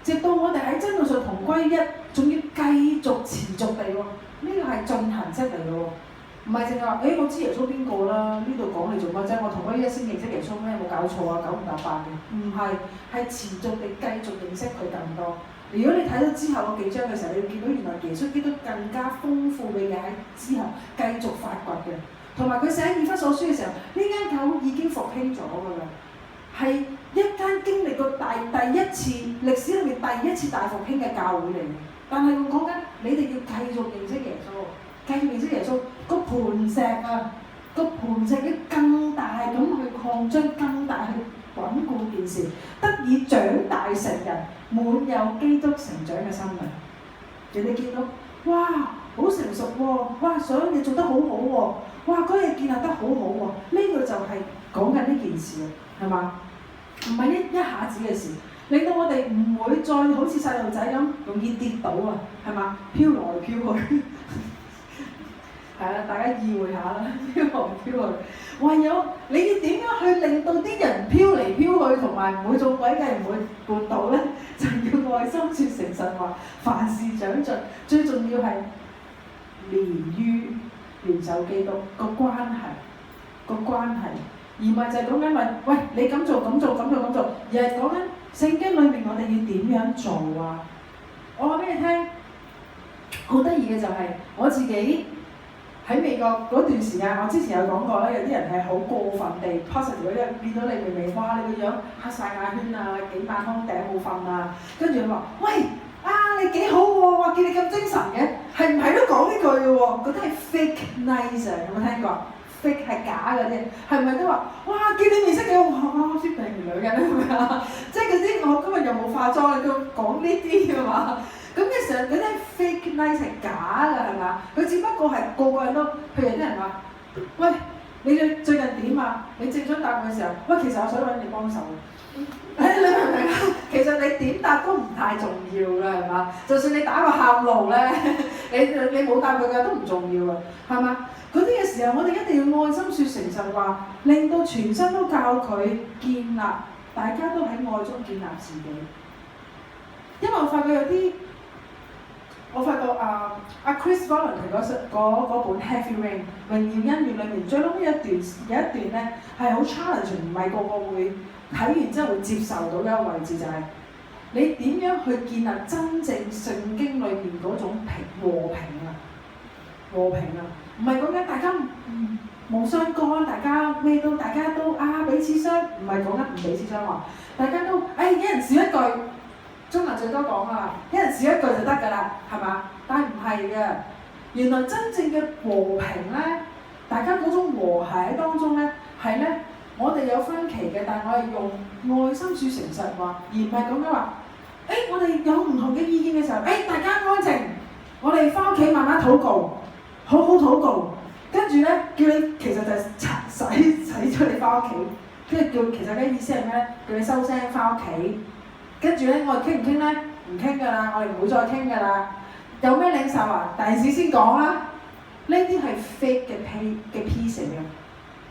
直到我哋喺真道上同歸一，仲要繼續持續地喎，呢個係進行式嚟嘅喎，唔係淨係話我知耶穌邊個啦，呢度講你做乜啫？我同歸一先認識耶穌咩？有冇搞錯啊？9唔搭8嘅，唔係，係持續地繼續認識佢更多。如果你睇到之後嗰幾章嘅時候，你會見到原來耶穌基督更加豐富嘅嘢喺之後繼續發掘嘅，同埋佢寫以弗所書嘅時候，呢間教會已經復興咗㗎啦，係一間經歷過第一次歷史裏面第一次大復興嘅教會嚟嘅。但係我講緊你哋要繼續認識耶穌，繼續認識耶穌個磐石啊，個盤石要更大咁去擴張，更大去穩固件事，得以長大成人，滿有基督成長嘅生命。人哋見到，哇，好成熟喎，哇，所有嘢做得好好喎，哇，嗰嘢建立得好好喎，呢個就係講緊呢件事啊，係嘛？唔係一下子嘅事，令到我哋唔會再好似細路仔咁容易跌倒啊，係嘛？飄來飄去。係啦，大家意會下啦，飄來飄去。唯有你要點樣去令到啲人飄嚟飄去，同埋唔會做詭計，唔會絆倒咧，就要愛心說誠實話，凡事長進。最重要係連於元首基督個關係，而唔係就係講緊話，喂，你咁做咁做咁做咁做，而係講緊聖經裏面我哋要點樣做啊？我話俾你聽，好得意嘅就係我自己。喺美國嗰段時間，我之前有講過咧，有啲人係好過分地 positive 嗰啲，見到你明明哇，你個樣黑晒眼圈啊，幾晚空頂冇瞓啊，跟住佢話：喂，你幾好喎，哇，見你咁精神嘅，係唔係都講呢句嘅喎？覺得係 fake nice 啊，有冇聽過 ？fake 係假嗰啲，係咪都話：哇，見你面色幾好，哇，先病完女人啊，即係嗰啲我今日又冇化妝，你都講呢啲嘅嘛？咁嘅時候，嗰啲 fake nice 係假㗎，係嘛？佢只不過係個個人都，譬如有啲人話：喂，你最近點啊？你正想答嘅時候，喂，其實我想揾你幫手。你明唔明啊？其實你點答都唔太重要啦，係嘛？就算你打個喊路咧，你冇答佢嘅都唔重要啊，係嘛？嗰啲嘅時候，我哋一定要愛心説誠實話，令到全身都教佢建立，大家都喺愛中建立自己。因為我發覺有啲。我發覺Chris Volanty 嗰本 Heavy Rain 榮耀恩怨裏面最撈尾有一段咧係好 challenge， 唔係個個會睇完之後會接受到嘅一個位置，就係你點樣去建立真正聖經裏面嗰種和平啊，唔係講緊大家冇相干，大家都彼此相，唔係講緊唔彼此相話，大家都一人少一句。中文最多講啊，一人少一句就得㗎啦，係嘛？但係唔係嘅，原來真正嘅和平咧，大家嗰種和諧喺當中咧，係咧，我哋有分歧嘅，但係我係用愛心説誠實話，而唔係咁樣話。我哋有唔同嘅意見嘅時候，大家安靜，我哋翻屋企慢慢禱告，好好禱告，跟住咧叫你其實就係洗咗你翻屋企，跟住叫其實嘅意思係咩咧？叫你收聲翻屋企。跟住咧，我哋傾唔傾咧？唔傾㗎啦，我哋唔會再傾㗎啦。有咩領受啊？第時先講啦。呢啲係 fake 嘅 peace 嚟嘅，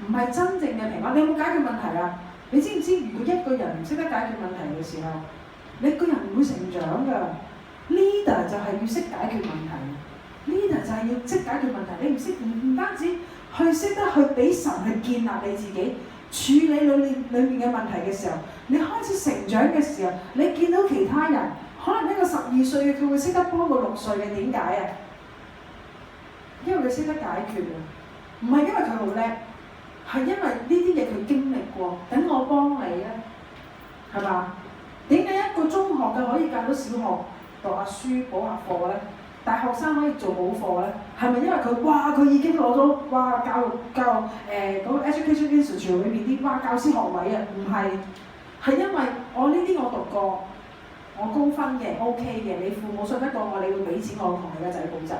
唔係真正嘅平安。你有冇解決問題啊？你知唔知？如果一個人唔識得解決問題嘅時候，你個人唔會成長㗎。Leader 就係要識解決問題 ，leader 就係要識解決問題。你唔單止去識得去俾神去建立你自己。處理裏面嘅問題嘅時候，你開始成長嘅時候，你見到其他人，可能呢個12歲嘅佢會識得幫個6歲嘅，點解啊？因為佢識得解決啊，唔係因為佢好叻，係因為呢啲嘢佢經歷過。等我幫你啊，係嘛？點解一個中學嘅可以教到小學讀下書補下課咧？大學生可以做補課咧，係咪因為佢已經攞咗教育嗰個 Education Institute 裏面啲教師學位啊？唔係，係因為我呢啲我讀過，我高分嘅 OK 嘅，你父母信得過我，你會俾錢我同你個仔補習，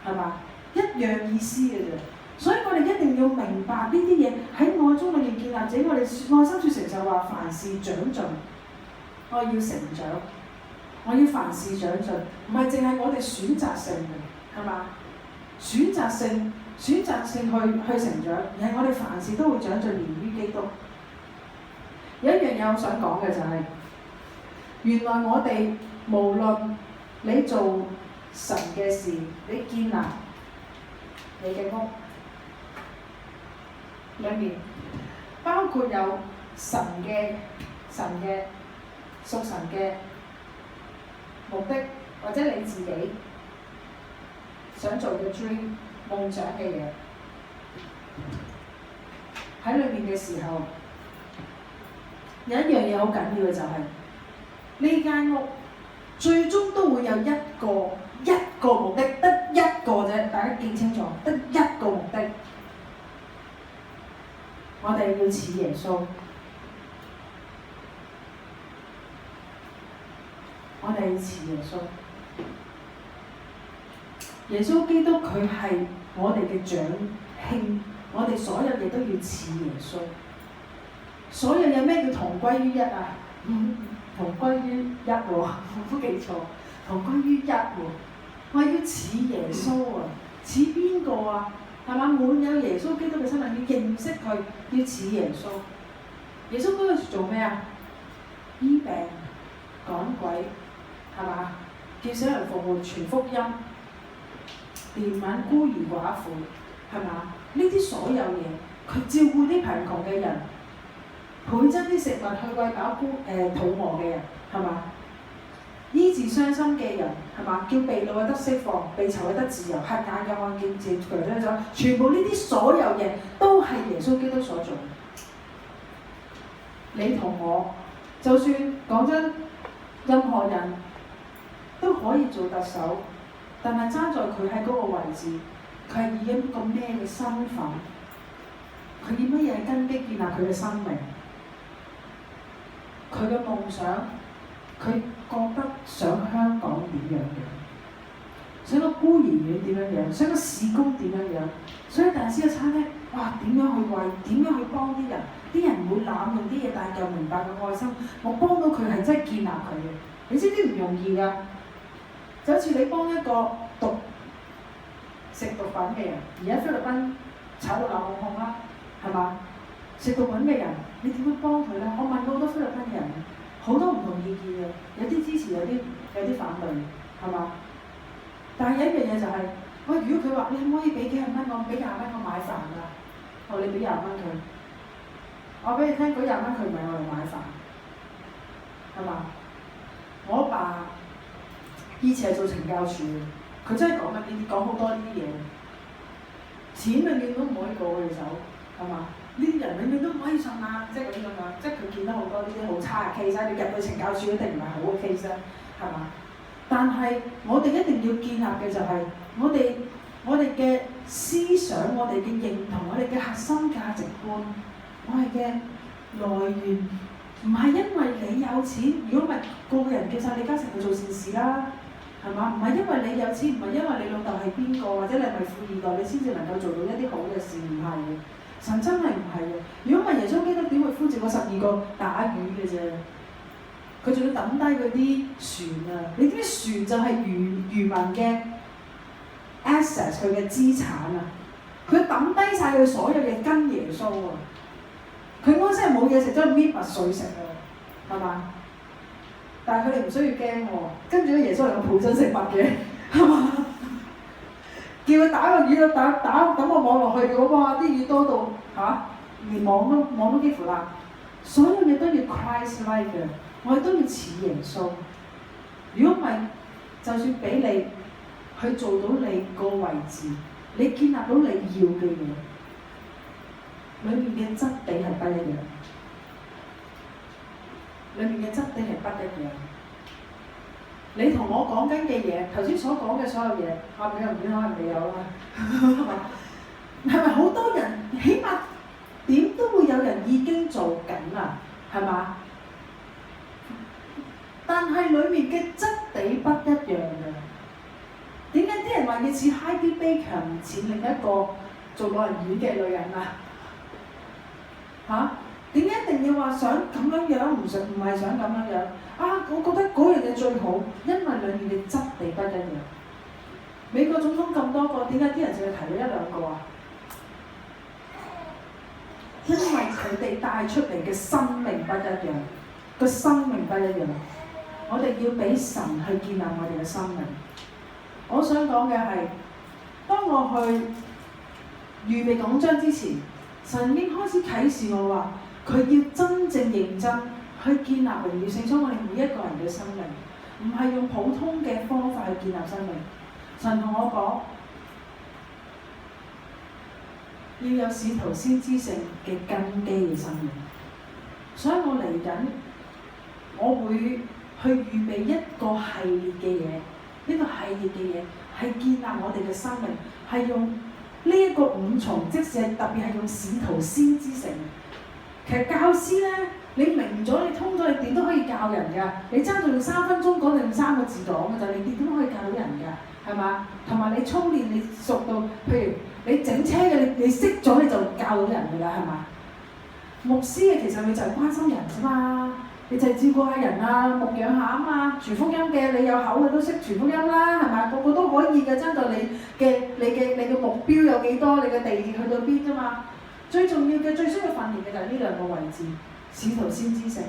係嘛？一樣意思嘅啫。所以我哋一定要明白呢啲嘢喺愛中裏面建立自己，我哋愛心説誠實話，凡事長進，我要成長。我要凡事長進，唔係淨係我哋選擇性嘅，係嘛？選擇性去成長，而係我哋凡事都會長進，連於基督。有一樣嘢我想講嘅就係，原來我哋無論你做神嘅事，你建立你嘅屋裏面，包括有神嘅屬神嘅目的，或者你自己想做嘅 dream 夢想嘅嘢喺裏面嘅時候，有一樣嘢好緊要嘅就係呢間屋最終都會有一個目的，得一個啫，大家記清楚，得一個目的，我哋要似耶穌，我哋要似耶穌。耶穌基督佢係我哋嘅長兄，我哋所有嘢都要似耶穌。所有嘢咩叫同歸於一啊？同歸於一喎，我都記錯，同歸於一喎。我係要似耶穌啊！似邊個啊？係嘛？滿有耶穌基督嘅身份，要認識佢，要似耶穌。耶穌嗰陣時做咩啊？醫病、趕鬼，係嘛？叫死人復活、傳福音、憐憫孤兒寡婦，係嘛？呢啲所有嘢，佢照顧啲貧窮嘅人，倍增啲食物去餵飽肚餓嘅人，係嘛？醫治傷心嘅人，係嘛？叫被擄嘅得釋放，被囚嘅得自由，瞎眼嘅看見，瘸腿嘅走，全部呢啲所有嘢都係耶穌基督所做。你同我，就算講真，任何人都可以做特首，但係爭在佢喺嗰個位置，佢係以一個咩嘅身份？佢以乜嘢根基建立佢嘅生命？佢嘅夢想，佢覺得想香港點樣樣？想個孤兒院點樣樣？想個事工點樣樣？所以大師嘅餐廳，哇！點樣去為？點樣去幫啲人？啲人唔會濫用啲嘢，但係又明白個愛心。我幫到佢係真係建立佢嘅。你知唔知唔容易㗎？就好似你幫一個食毒品嘅人，而家菲律賓炒到冷控啦，係嘛？食毒品嘅人，你點樣幫佢咧？我問過好多菲律賓人，好多唔同意見嘅，有啲支持，有啲反對，係嘛？但係有一樣嘢就係，喂，如果佢話你可唔可以俾幾廿蚊我，俾廿蚊我買飯㗎？我話你俾廿蚊佢，我俾你聽，嗰廿蚊佢唔係我嚟買飯，係嘛？我阿爸以前係做懲教處嘅，佢真係講緊呢啲，講好多呢啲嘢。錢永遠都唔可以過佢手，係嘛？呢啲人永遠都唔可以信啊！即係嗰啲咁樣，即係佢見到好多呢啲好差嘅 case，你入去懲教處一定唔係好嘅 case 啦，係嘛？但係我哋一定要建立嘅就係我哋嘅思想、我哋嘅認同、我哋嘅核心價值觀、我哋嘅來源，唔係因為你有錢，如果唔係個個人叫晒李嘉誠去做善事啦，係嘛？唔係因為你有錢，唔係因為你老豆係邊個，或者你係咪富二代，你先至能夠做到一啲好嘅事，唔係嘅。神真係唔係嘅。如果唔係耶穌基督點會呼召嗰12個打魚嘅啫？佢仲要抌低嗰啲船啊！你知唔知船就係漁民嘅 asset， 佢嘅資產啊！佢抌低晒佢所有嘢跟耶穌啊！佢嗰陣時係冇嘢食，真係搣麥穗食啊，係嘛？但係佢哋唔需要驚喎，跟住咧耶穌係有倍增食物嘅，係嘛？叫佢打個魚，打個網落去嘅，哇！啲魚多到連網都幾乎爛。所有嘢都要 Christ-like 嘅，我哋都要似耶穌。如果唔係，就算俾你去做到你個位置，你建立到你要嘅嘢，裏面嘅質地係不一樣。裏面嘅質地係不一樣。你同我講緊嘅嘢，頭先所講嘅所有嘢，阿美又唔知可能未有啦，係咪好多人？起碼點都會有人已經做緊啦，係嘛？但係裡面嘅質地不一樣嘅。點解啲人話要似 Heidi Baker 唔似另一個做老人院嘅女人啊？點解一定要話想咁樣樣，唔係想咁樣樣？我覺得嗰樣嘢最好，因為裡面嘅質地不一樣。美國總統咁多個，點解啲人淨係提咗1、2個啊？因為佢哋帶出嚟嘅生命不一樣，個生命不一樣。我哋要俾神去建立我哋嘅生命。我想講嘅係，當我去預備講章之前，神已經開始啟示我話，佢要真正認真去建立榮耀聖所我哋每一個人嘅生命，唔係用普通嘅方法去建立生命。神同我講，要有使徒先知性嘅根基嘅生命。所以我嚟緊，我會去預備一個系列嘅嘢，呢個系列嘅嘢係建立我哋嘅生命，係用呢一個五重，即使係特別係用使徒先知性。其實教師咧，你明咗，你通咗，你點都可以教人㗎。你爭到用3分鐘講定用3個字講嘅就，你點都可以教到人㗎，係嘛？同埋你操練，你熟到，譬如你整車嘅，你識咗你就教到人㗎啦，係嘛？牧師嘅其實佢就係關心人啫嘛，你就係照顧下人啊，牧養下啊嘛。傳福音嘅你有口嘅都識傳福音啦，係嘛？個個都可以嘅，爭到你嘅目標有幾多，你嘅地去到邊啫嘛。最重要嘅、最需要訓練嘅就係呢兩個位置，使徒先知性，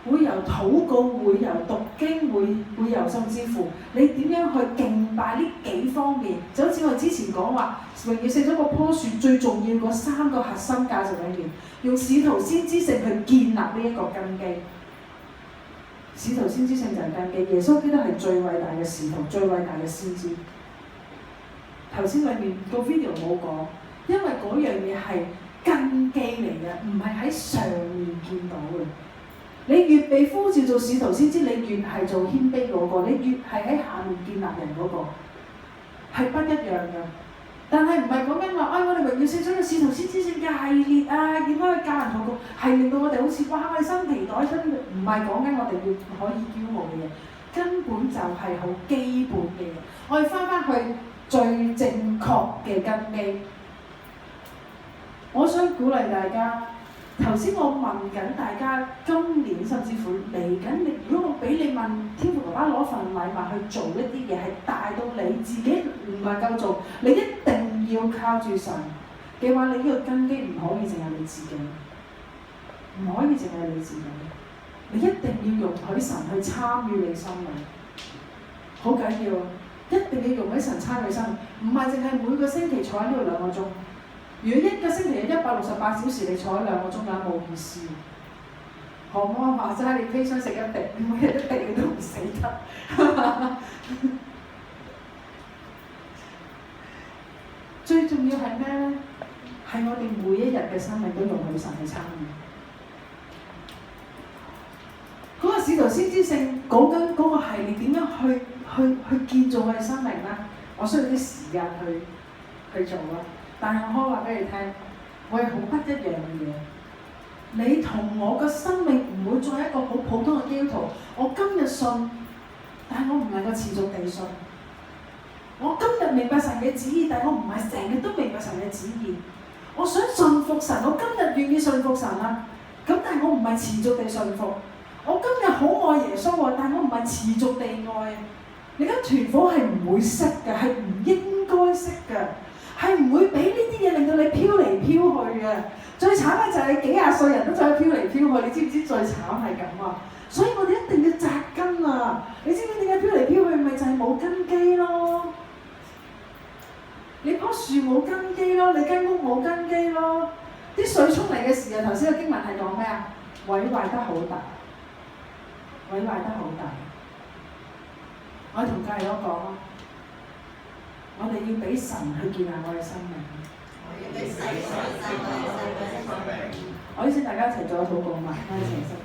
會由禱告，會由讀經，會由甚至乎你點樣去敬拜呢幾方面，就好似我之前講話，榮耀聖所嗰棵樹最重要嗰3個核心價值裏面，用使徒先知性去建立呢一個根基。使徒先知性就係根基，耶穌基督係最偉大嘅使徒，最偉大嘅先知。頭先裏面個 video 冇講。因為嗰樣嘢係根基嚟嘅，唔係喺上面見到嘅。你越被呼召做使徒先知，你越係做謙卑嗰個，你越係喺下面建立人嗰個，係不一樣嘅。但係唔係講緊話，我哋榮耀聖所嘅使徒先知性嘅系列啊，點樣去教人禱告，係令到我哋好似哇，我哋新皮袋新，唔係講緊我哋要可以驕傲嘅嘢，根本就係好基本嘅嘢。我哋翻去最正確嘅根基。我想鼓勵大家，頭先我問緊大家，今年甚至乎嚟緊，如果我俾你問天父爸爸攞份禮物去做一啲嘢，係大到你自己唔能夠做，你一定要靠住神嘅話，你呢個根基唔可以淨係你自己，唔可以淨係你自己，你一定要容許神去參與你生命，好緊要，一定要容許神參與生命，唔係淨係每個星期坐喺呢度2個鐘。如果一個星期有168小時，你坐喺2個鐘咁冇意思。何媽話齋，你砒霜食一滴，每日一滴你都唔死得。最重要係咩咧？係我哋每一日嘅生命都容許神去參與。嗰個使徒先知性講緊嗰個系列點樣去建造我哋生命咧？我需要啲時間去做啦。但係我可以話俾你聽，我係好不一樣嘅嘢。你同我嘅生命唔會再係一個好普通嘅基督徒。我今日信，但係我唔能夠持續地信。我今日明白神嘅旨意，但係我唔係成日都明白神嘅旨意。我想信服神，我今日願意信服神啦。咁但係我唔係持續地信服。我今日好愛耶穌喎，但係我唔係持續地愛。你間團伙係唔會識嘅，係唔應該識嘅。係唔會俾呢啲嘢令到你飄嚟飄去嘅。最慘嘅就係你幾廿歲人都走去飄嚟飄去，你知唔知最慘係咁啊？所以我哋一定要紮根啊！你知唔知點解飄嚟飄去？咪就係冇根基咯。你棵樹冇根基咯，你間屋冇根基咯。啲水沖嚟嘅時候，頭先個經文係講咩啊？毀壞得好大，毀壞得好大。我同教友講啊。我哋要俾神去建立我嘅生命。我要俾神去建立我嘅生命。我邀請大家一齊做一禱告嘛，我哋齊心。